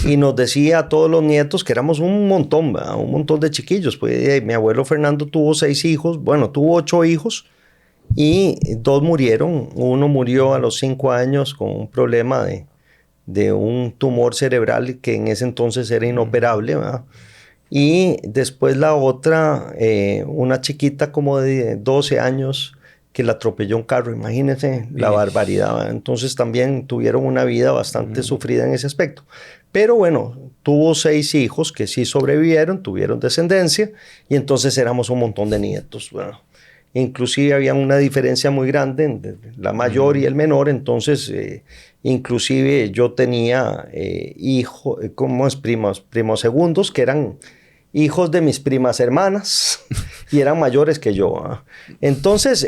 y nos decía a todos los nietos que éramos un montón de chiquillos. Pues mi abuelo Fernando tuvo 6 hijos, bueno, tuvo 8 hijos y 2 murieron. Uno murió a los 5 años con un problema de un tumor cerebral que en ese entonces era inoperable, ¿verdad? Y después la otra, una chiquita como de 12 años que la atropelló un carro. Imagínense la barbaridad, ¿verdad? Entonces también tuvieron una vida bastante sufrida en ese aspecto. Pero bueno, tuvo 6 hijos que sí sobrevivieron, tuvieron descendencia y entonces éramos un montón de nietos, ¿verdad? Inclusive había una diferencia muy grande entre la mayor y el menor, entonces inclusive yo tenía hijos, ¿cómo es? Primos segundos, que eran hijos de mis primas hermanas y eran mayores que yo. ¿Eh? Entonces,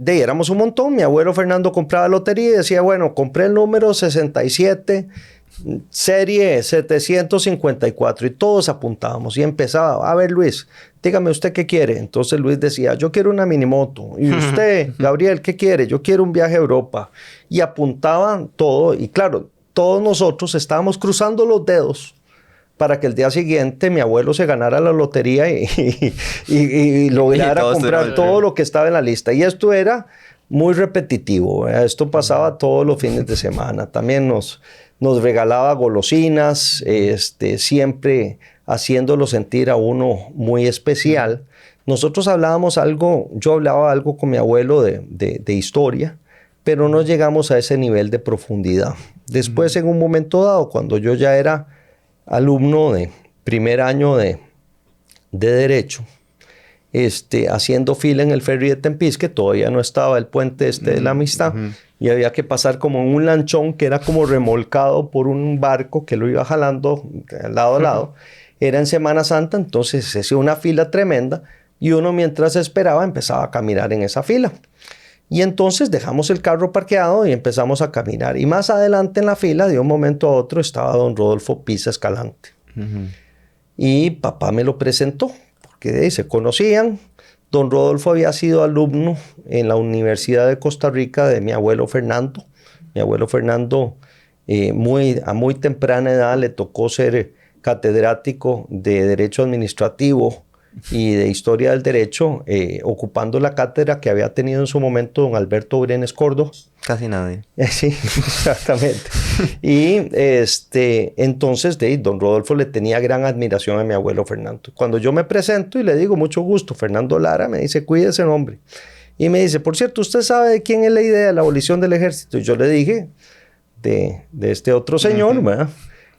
éramos un montón. Mi abuelo Fernando compraba lotería y decía, bueno, compré el número 67, serie 754, y todos apuntábamos y empezaba, a ver Luis, dígame usted qué quiere. Entonces Luis decía, yo quiero una minimoto. Y usted, Gabriel, ¿qué quiere? Yo quiero un viaje a Europa. Y apuntaban todo. Y claro, todos nosotros estábamos cruzando los dedos para que el día siguiente mi abuelo se ganara la lotería y lograra comprar todo lo que estaba en la lista. Y esto era muy repetitivo, ¿verdad? Esto pasaba todos los fines de semana. También nos regalaba golosinas, siempre haciéndolo sentir a uno muy especial. Nosotros hablábamos algo, yo hablaba algo con mi abuelo de historia, pero no llegamos a ese nivel de profundidad. Después, en un momento dado, cuando yo ya era alumno de primer año de Derecho, haciendo fila en el ferry de Tempisque, todavía no estaba el puente de la Amistad, y había que pasar como en un lanchón que era como remolcado por un barco que lo iba jalando lado a lado. Era en Semana Santa, entonces se hacía una fila tremenda, y uno mientras esperaba empezaba a caminar en esa fila. Y entonces dejamos el carro parqueado y empezamos a caminar. Y más adelante en la fila, de un momento a otro, estaba don Rodolfo Pisa Escalante. Y papá me lo presentó, porque de ahí se conocían. Don Rodolfo había sido alumno en la Universidad de Costa Rica de mi abuelo Fernando. Mi abuelo Fernando, a muy temprana edad, le tocó ser catedrático de Derecho Administrativo y de Historia del Derecho, ocupando la cátedra que había tenido en su momento don Alberto Brenes Córdoba. Casi nadie. Sí, exactamente. Y entonces don Rodolfo le tenía gran admiración a mi abuelo Fernando. Cuando yo me presento y le digo, mucho gusto, Fernando Lara, me dice, cuídese, hombre. Y me dice, por cierto, ¿usted sabe de quién es la idea de la abolición del ejército? Y yo le dije, de este otro señor, ¿verdad?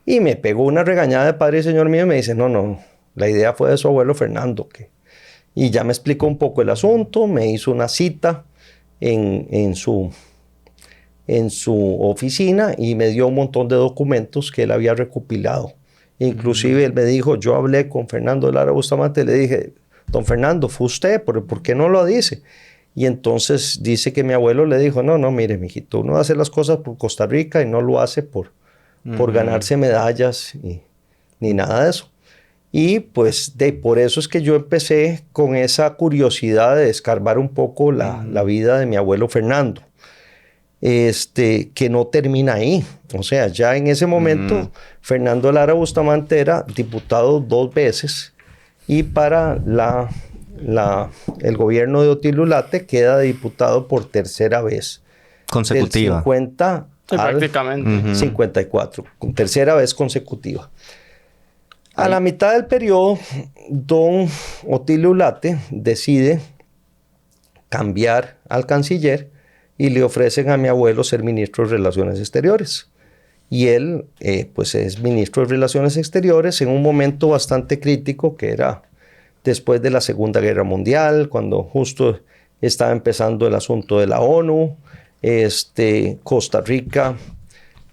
Y me pegó una regañada de padre y señor mío y me dice, no, la idea fue de su abuelo Fernando. Y ya me explicó un poco el asunto, me hizo una cita en su oficina y me dio un montón de documentos que él había recopilado. Inclusive él me dijo, yo hablé con Fernando Lara Bustamante y le dije, don Fernando, fue usted, ¿por qué no lo dice? Y entonces dice que mi abuelo le dijo, no, mire, mijito, uno hace las cosas por Costa Rica y no lo hace por ganarse medallas ni nada de eso. Y pues por eso es que yo empecé con esa curiosidad de escarbar un poco la vida de mi abuelo Fernando. Que no termina ahí. O sea, ya en ese momento Fernando Lara Bustamante era diputado 2 veces y para el gobierno de Otilio Ulate queda diputado por 3ª vez. Consecutiva. Del 50 sí, prácticamente. 54, con 3ª vez consecutiva. A la mitad del periodo, don Otilio Ulate decide cambiar al canciller y le ofrecen a mi abuelo ser ministro de Relaciones Exteriores. Y él, pues es ministro de Relaciones Exteriores en un momento bastante crítico, que era después de la Segunda Guerra Mundial, cuando justo estaba empezando el asunto de la ONU. Costa Rica,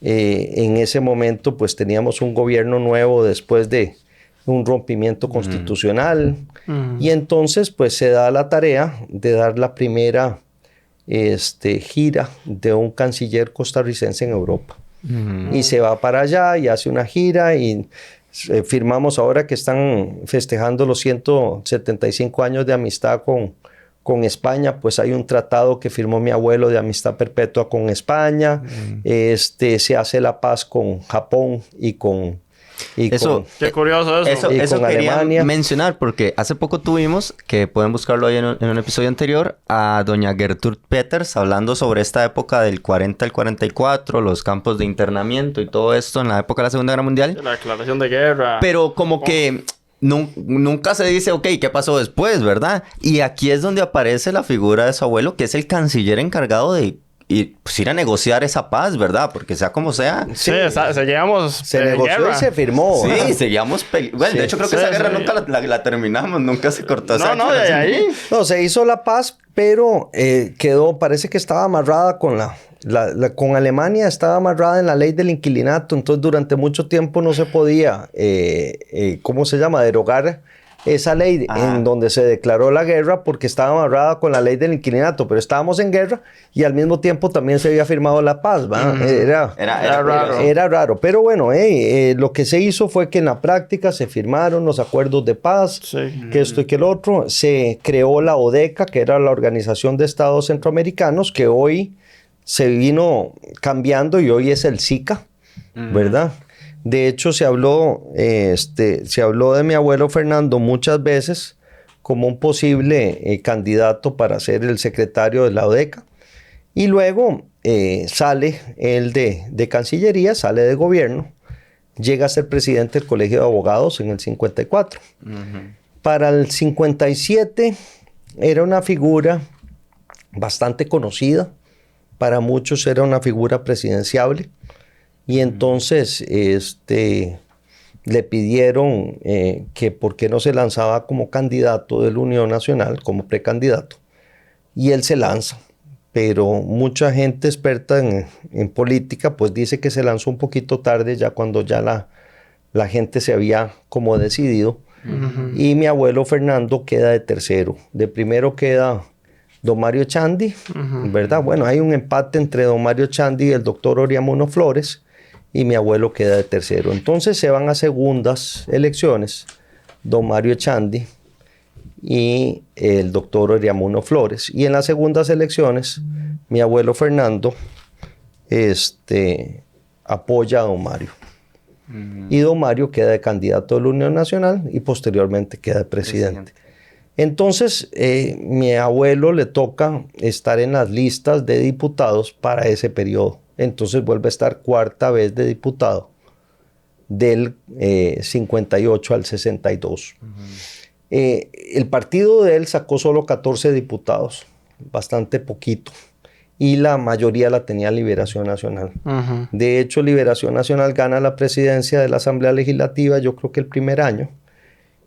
en ese momento, pues teníamos un gobierno nuevo después de un rompimiento constitucional. Y entonces, pues se da la tarea de dar la primera gira de un canciller costarricense en Europa. Y se va para allá y hace una gira y firmamos ahora que están festejando los 175 años de amistad con España, pues hay un tratado que firmó mi abuelo de amistad perpetua con España. Se hace la paz con Japón y con... Qué curioso eso. Eso quería Alemania. mencionar porque hace poco tuvimos, que pueden buscarlo ahí en un episodio anterior, a doña Gertrude Peters hablando sobre esta época del 40 al 44, los campos de internamiento y todo esto en la época de la Segunda Guerra Mundial. La declaración de guerra. Pero como que nunca se dice, ok, ¿qué pasó después, verdad? Y aquí es donde aparece la figura de su abuelo, que es el canciller encargado de ir a negociar esa paz, ¿verdad? Porque sea como sea. Sí, seguíamos se negoció guerra. y se firmó. Sí, seguíamos bueno, de hecho creo que esa guerra nunca la terminamos, nunca se cortó. No, de ahí. No, se hizo la paz, pero parece que estaba amarrada con con Alemania, estaba amarrada en la ley del inquilinato, entonces durante mucho tiempo no se podía, derogar esa ley en donde se declaró la guerra porque estaba amarrada con la ley del inquilinato, pero estábamos en guerra y al mismo tiempo también se había firmado la paz, ¿verdad? Era raro. Era raro, pero bueno, lo que se hizo fue que en la práctica se firmaron los acuerdos de paz, que esto y que el otro, se creó la ODECA, que era la Organización de Estados Centroamericanos, que hoy se vino cambiando y hoy es el SICA, ¿verdad? De hecho, se habló de mi abuelo Fernando muchas veces como un posible candidato para ser el secretario de la ODECA. Y luego sale él de Cancillería, sale de gobierno, llega a ser presidente del Colegio de Abogados en el 54. Para el 57 era una figura bastante conocida, para muchos era una figura presidenciable. Y entonces, le pidieron que por qué no se lanzaba como candidato de la Unión Nacional, como precandidato, y él se lanza. Pero mucha gente experta en política pues dice que se lanzó un poquito tarde, ya cuando ya la gente se había como decidido. Y mi abuelo Fernando queda de tercero. De primero queda don Mario Echandi, ¿verdad? Bueno, hay un empate entre don Mario Echandi y el doctor Oriamuno Flores, y mi abuelo queda de tercero. Entonces se van a segundas elecciones don Mario Echandi y el doctor Oriamuno Flores. Y en las segundas elecciones, mi abuelo Fernando apoya a don Mario. Y don Mario queda de candidato de la Unión Nacional y posteriormente queda de presidente. Entonces, mi abuelo le toca estar en las listas de diputados para ese periodo. Entonces vuelve a estar cuarta vez de diputado del 58 al 62. El partido de él sacó solo 14 diputados, bastante poquito. Y la mayoría la tenía Liberación Nacional. De hecho, Liberación Nacional gana la presidencia de la Asamblea Legislativa, yo creo que el primer año.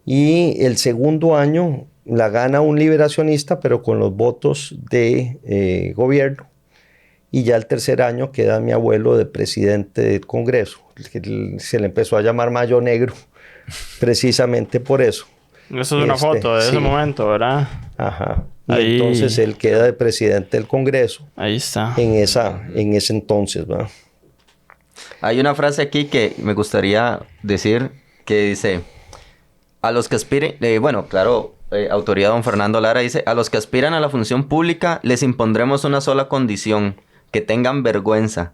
Y el segundo año la gana un liberacionista, pero con los votos de gobierno. Y ya el tercer año queda mi abuelo de presidente del Congreso. Se le empezó a llamar Mayo Negro, precisamente por eso. Eso es una foto de ese momento, ¿verdad? Ajá. Y ahí, entonces él queda de presidente del Congreso. Ahí está. En ese entonces, ¿verdad? Hay una frase aquí que me gustaría decir que dice: a los que aspiren, bueno, claro, autoridad don Fernando Lara dice: a los que aspiran a la función pública les impondremos una sola condición, que tengan vergüenza.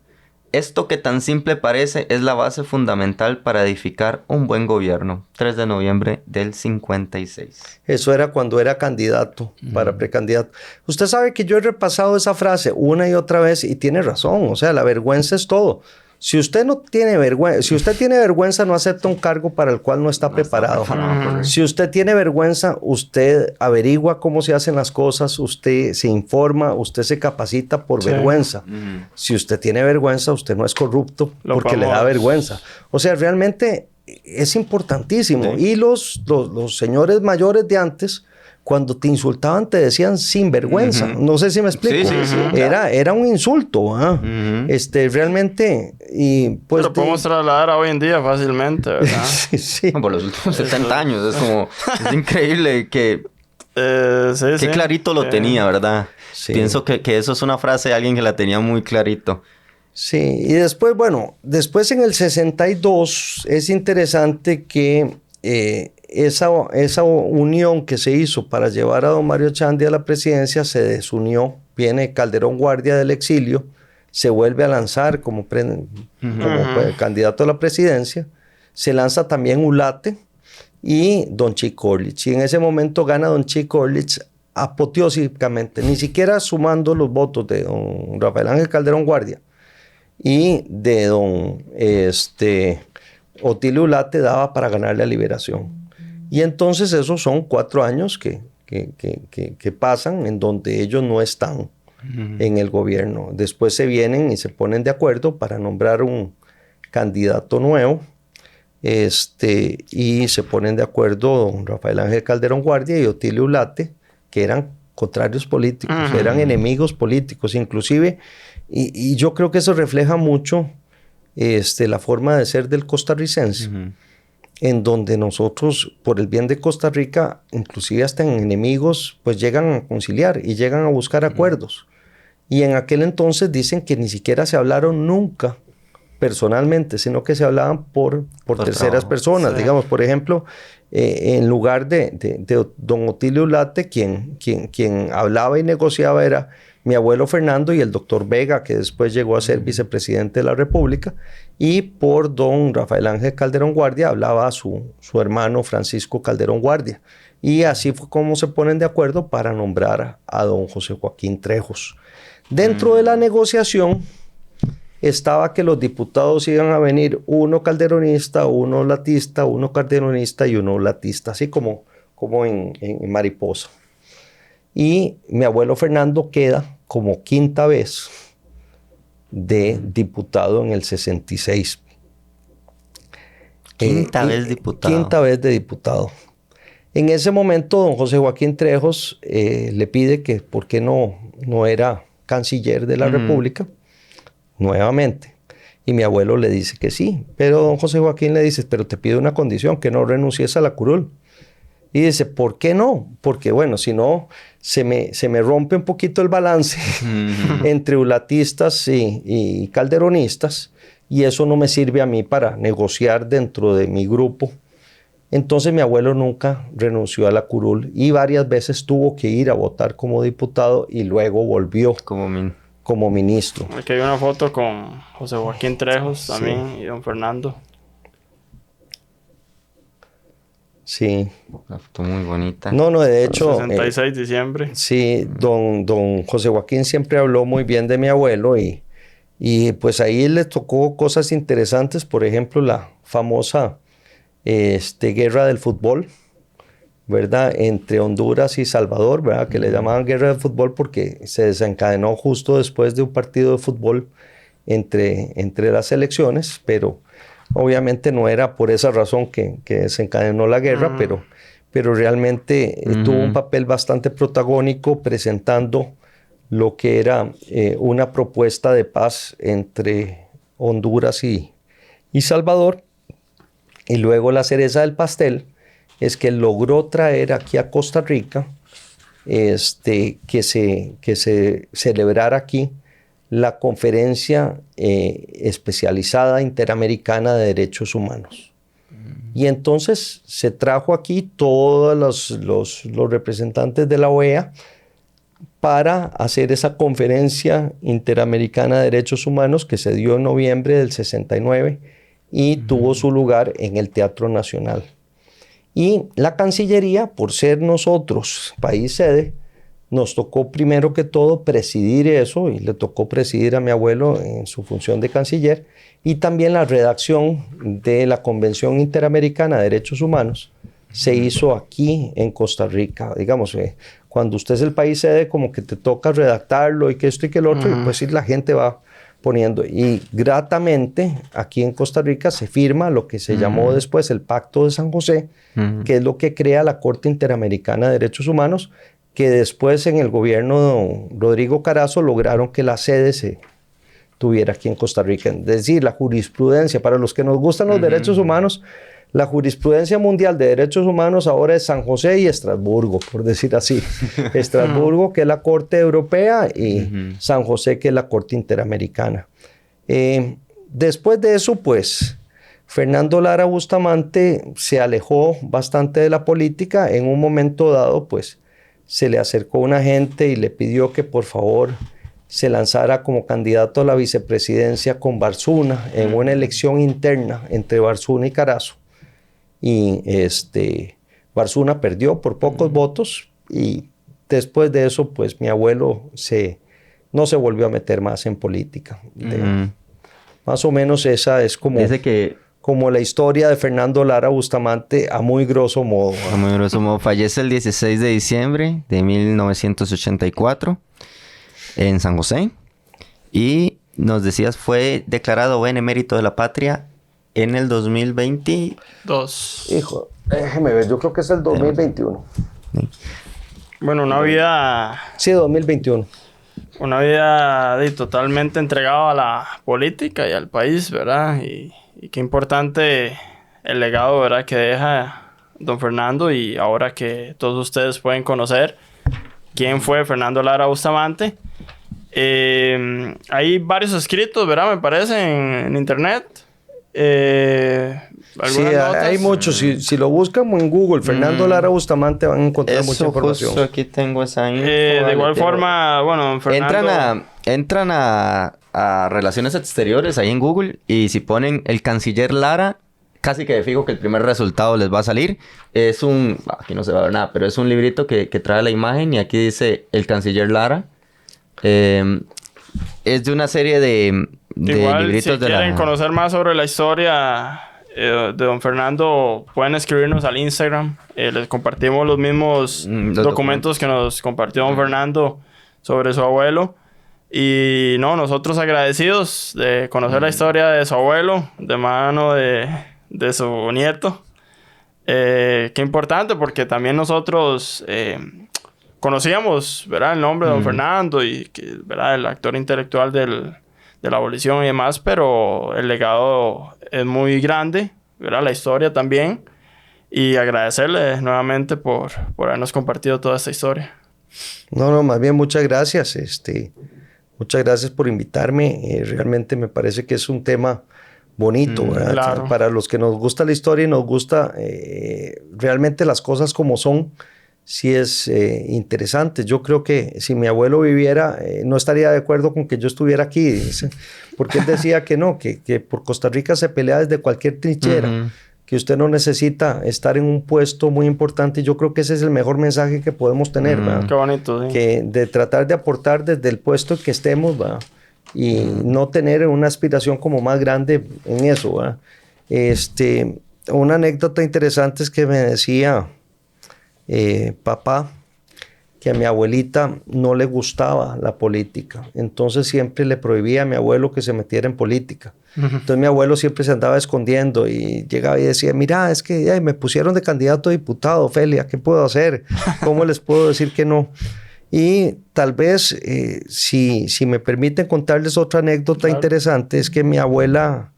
Esto que tan simple parece es la base fundamental para edificar un buen gobierno. 3 de noviembre del 56. Eso era cuando era candidato, para precandidato. Usted sabe que yo he repasado esa frase una y otra vez y tiene razón. O sea, la vergüenza es todo. Si usted no tiene vergüenza, si usted tiene vergüenza, no acepta un cargo para el cual no está preparado. Si usted tiene vergüenza, usted averigua cómo se hacen las cosas, usted se informa, usted se capacita por vergüenza. Si usted tiene vergüenza, usted no es corrupto porque le da vergüenza. O sea, realmente es importantísimo. Y los señores mayores de antes, cuando te insultaban, te decían sin vergüenza. No sé si me explico. Era un insulto. Realmente. Y pues, pero podemos trasladar a hoy en día fácilmente, ¿verdad? Sí. Por los últimos 70 años. Es increíble que... qué clarito lo tenía, ¿verdad? Sí. Pienso que eso es una frase de alguien que la tenía muy clarito. Sí. Y después, bueno, después en el 62 es interesante que... esa unión que se hizo para llevar a don Mario Echandi a la presidencia se desunió. Viene Calderón Guardia del exilio, se vuelve a lanzar como candidato a la presidencia. Se lanza también Ulate y don Chico Orlich. Y en ese momento gana don Chico Orlich apoteósicamente, ni siquiera sumando los votos de don Rafael Ángel Calderón Guardia y de don Otilio Ulate daba para ganarle a Liberación. Y entonces esos son 4 años que pasan en donde ellos no están en el gobierno. Después se vienen y se ponen de acuerdo para nombrar un candidato nuevo. Y se ponen de acuerdo don Rafael Ángel Calderón Guardia y Otilio Ulate, que eran contrarios políticos, eran enemigos políticos, inclusive. Y yo creo que eso refleja mucho la forma de ser del costarricense, en donde nosotros, por el bien de Costa Rica, inclusive hasta en enemigos, pues llegan a conciliar y llegan a buscar acuerdos. Y en aquel entonces dicen que ni siquiera se hablaron nunca personalmente, sino que se hablaban por terceras personas. Sí. Digamos, por ejemplo, en lugar de don Otilio Ulate, quien hablaba y negociaba era mi abuelo Fernando y el doctor Vega, que después llegó a ser vicepresidente de la República, y por don Rafael Ángel Calderón Guardia hablaba su hermano Francisco Calderón Guardia. Y así fue como se ponen de acuerdo para nombrar a don José Joaquín Trejos. Dentro de la negociación estaba que los diputados iban a venir uno calderonista, uno latista, uno calderonista y uno latista, así como en Mariposa. Y mi abuelo Fernando queda como 5ª vez de diputado en el 66. Quinta vez diputado. Quinta vez de diputado. En ese momento, don José Joaquín Trejos le pide que por qué no era canciller de la República nuevamente. Y mi abuelo le dice que sí. Pero don José Joaquín le dice, pero te pido una condición, que no renuncies a la curul. Y dice, ¿por qué no? Porque bueno, si no, se me rompe un poquito el balance entre ulatistas y calderonistas. Y eso no me sirve a mí para negociar dentro de mi grupo. Entonces mi abuelo nunca renunció a la curul y varias veces tuvo que ir a votar como diputado y luego volvió como ministro. Aquí hay una foto con José Joaquín Trejos también y don Fernando. Sí. Una foto muy bonita. No, de hecho... 66 de diciembre. Sí, don José Joaquín siempre habló muy bien de mi abuelo y pues ahí le tocó cosas interesantes. Por ejemplo, la famosa guerra del fútbol, ¿verdad? Entre Honduras y Salvador, ¿verdad? Que le llamaban guerra del fútbol porque se desencadenó justo después de un partido de fútbol entre las elecciones, pero obviamente no era por esa razón que desencadenó la guerra, pero realmente tuvo un papel bastante protagónico presentando lo que era una propuesta de paz entre Honduras y Salvador. Y luego la cereza del pastel es que logró traer aquí a Costa Rica que se celebrara aquí la Conferencia Especializada Interamericana de Derechos Humanos. Y entonces se trajo aquí todos los representantes de la OEA para hacer esa Conferencia Interamericana de Derechos Humanos que se dio en noviembre del 69 y tuvo su lugar en el Teatro Nacional. Y la Cancillería, por ser nosotros país sede, nos tocó primero que todo presidir eso, y le tocó presidir a mi abuelo en su función de canciller, y también la redacción de la Convención Interamericana de Derechos Humanos se hizo aquí en Costa Rica. Digamos, cuando usted es el país sede, como que te toca redactarlo y que esto y que el otro, y pues sí, la gente va poniendo. Y gratamente aquí en Costa Rica se firma lo que se llamó después el Pacto de San José, que es lo que crea la Corte Interamericana de Derechos Humanos, que después en el gobierno de don Rodrigo Carazo lograron que la sede se tuviera aquí en Costa Rica. Es decir, la jurisprudencia, para los que nos gustan los derechos humanos, la jurisprudencia mundial de derechos humanos ahora es San José y Estrasburgo, por decir así. Estrasburgo, que es la Corte Europea, y San José, que es la Corte Interamericana. Después de eso, pues, Fernando Lara Bustamante se alejó bastante de la política. En un momento dado, pues, se le acercó una gente y le pidió que, por favor, se lanzara como candidato a la vicepresidencia con Barzuna en una elección interna entre Barzuna y Carazo. Y Barzuna perdió por pocos votos, y después de eso, pues mi abuelo no se volvió a meter más en política. Más o menos esa es como la historia de Fernando Lara Bustamante a muy grosso modo. A muy grosso modo. Fallece el 16 de diciembre de 1984 en San José. Y nos decías, fue declarado benemérito de la patria en el 2022. Hijo, déjeme ver, yo creo que es el 2021. Bueno, una vida... Sí, 2021. Una vida totalmente entregada a la política y al país, ¿verdad? Y qué importante el legado, ¿verdad?, que deja don Fernando, y ahora que todos ustedes pueden conocer quién fue Fernando Lara Bustamante. Hay varios escritos, ¿verdad?, me parece, en internet. Sí, hay muchos. Si lo buscan en Google, Fernando Lara Bustamante, van a encontrar mucha información. Justo aquí tengo esa info. De igual forma, bueno, Fernando... Entran a Relaciones Exteriores ahí en Google, y si ponen el canciller Lara, casi que de fijo que el primer resultado les va a salir. Es aquí no se va a ver nada, pero es un librito que trae la imagen, y aquí dice el canciller Lara. Es de una serie de igual, libritos si quieren conocer más sobre la historia de don Fernando, pueden escribirnos al Instagram. Les compartimos los mismos documentos que nos compartió don Fernando sobre su abuelo. Y nosotros agradecidos de conocer la historia de su abuelo de mano de de su nieto. Qué importante, porque también nosotros conocíamos, ¿verdad?, el nombre de don Fernando y que, ¿verdad?, el actor intelectual de la abolición y demás, pero el legado es muy grande, ¿verdad?, la historia también. Y agradecerle nuevamente por habernos compartido toda esta historia. No, más bien muchas gracias. Muchas gracias por invitarme. Realmente me parece que es un tema bonito, ¿verdad? Claro. Para los que nos gusta la historia y nos gusta realmente las cosas como son, sí es interesante. Yo creo que si mi abuelo viviera, no estaría de acuerdo con que yo estuviera aquí, porque él decía que no, que por Costa Rica se pelea desde cualquier trinchera. Que usted no necesita estar en un puesto muy importante. Y yo creo que ese es el mejor mensaje que podemos tener, ¿verdad? Qué bonito, sí. Que de tratar de aportar desde el puesto que estemos, ¿verdad? Y no tener una aspiración como más grande en eso, ¿verdad? Una anécdota interesante es que me decía papá que a mi abuelita no le gustaba la política. Entonces siempre le prohibía a mi abuelo que se metiera en política. Entonces mi abuelo siempre se andaba escondiendo y llegaba y decía, mira, es que me pusieron de candidato a diputado, Ofelia, ¿qué puedo hacer? ¿Cómo les puedo decir que no? Y tal vez, si me permiten contarles otra anécdota interesante, es que mi abuela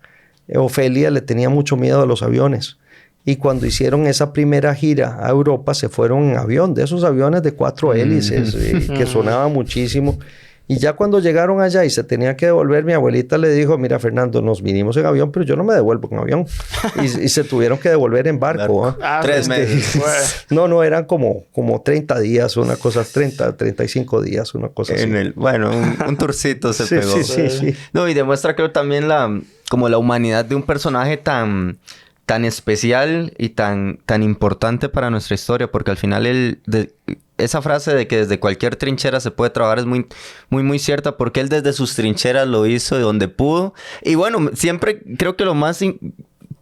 Ofelia le tenía mucho miedo a los aviones. Y cuando hicieron esa primera gira a Europa, se fueron en avión, de esos aviones de 4 hélices, que sonaba muchísimo. Y ya cuando llegaron allá y se tenía que devolver, mi abuelita le dijo, mira, Fernando, nos vinimos en avión, pero yo no me devuelvo en avión. y se tuvieron que devolver en barco. 3 meses. No, eran como 30 días, una cosa, 35 días, una cosa así. Un tourcito se pegó. Sí. No, y demuestra, creo, también como la humanidad de un personaje tan especial y tan importante para nuestra historia, porque al final esa frase de que desde cualquier trinchera se puede trabajar es muy, muy, muy cierta, porque él desde sus trincheras lo hizo de donde pudo. Y bueno, siempre creo que lo más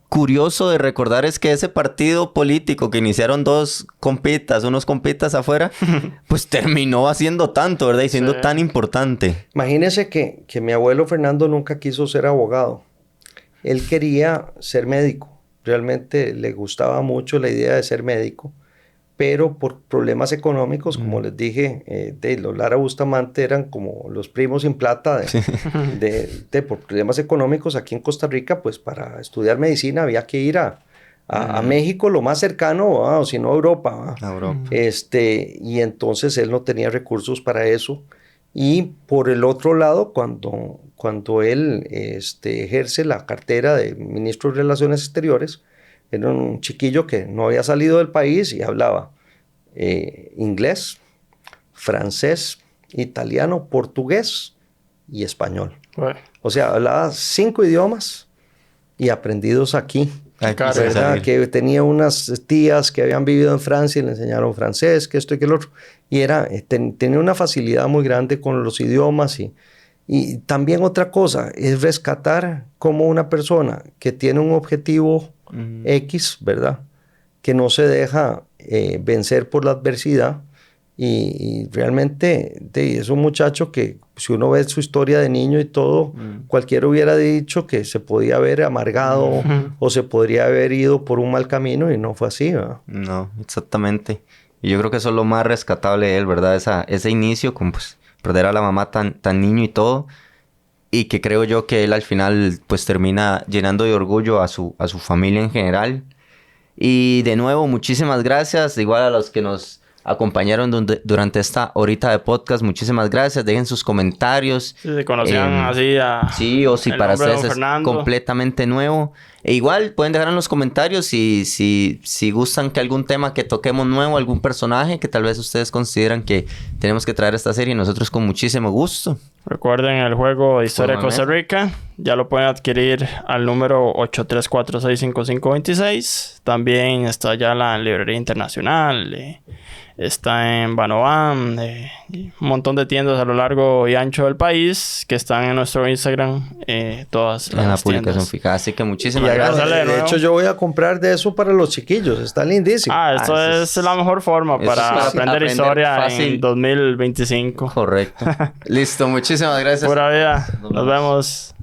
curioso de recordar es que ese partido político que iniciaron unos compitas afuera, pues terminó haciendo tanto, ¿verdad? Y siendo tan importante. Imagínese que mi abuelo Fernando nunca quiso ser abogado. Él quería ser médico. Realmente le gustaba mucho la idea de ser médico, pero por problemas económicos, como les dije, los Lara Bustamante eran como los primos sin plata. Por problemas económicos aquí en Costa Rica, pues para estudiar medicina había que ir a México, lo más cercano, o si no a Europa. Y entonces él no tenía recursos para eso. Y por el otro lado, cuando él ejerce la cartera de ministro de Relaciones Exteriores, era un chiquillo que no había salido del país y hablaba inglés, francés, italiano, portugués y español. O sea, hablaba 5 idiomas y aprendidos aquí. ¿Verdad? Que tenía unas tías que habían vivido en Francia y le enseñaron francés, que esto y que lo otro. Y tenía una facilidad muy grande con los idiomas. Y también otra cosa es rescatar como una persona que tiene un objetivo X, ¿verdad? Que no se deja vencer por la adversidad. Y realmente es un muchacho que, si uno ve su historia de niño y todo, cualquiera hubiera dicho que se podía haber amargado o se podría haber ido por un mal camino y no fue así, ¿verdad? No, exactamente. Y yo creo que eso es lo más rescatable de él, ¿verdad? Ese inicio con pues, perder a la mamá tan niño y todo. Y que creo yo que él al final pues termina llenando de orgullo a su familia en general. Y de nuevo, muchísimas gracias. Igual a los que nos acompañaron durante esta horita de podcast. Muchísimas gracias. Dejen sus comentarios. Si se conocían así sí, o si para ustedes es completamente nuevo. E igual pueden dejar en los comentarios si gustan que algún tema que toquemos nuevo, algún personaje que tal vez ustedes consideran que tenemos que traer a esta serie. Nosotros con muchísimo gusto. Recuerden el juego de Historia de Costa Rica. Ya lo pueden adquirir al número 83465526. También está ya la librería internacional. Está en Banoam, un montón de tiendas a lo largo y ancho del país que están en nuestro Instagram, todas las en la publicación tiendas. fija. Así que muchísimas gracias. De hecho, yo voy a comprar de eso para los chiquillos. Está lindísimo. Esto es la mejor forma para aprender historia fácil. En 2025. Correcto. Listo, muchísimas gracias. Pura vida. Nos vemos.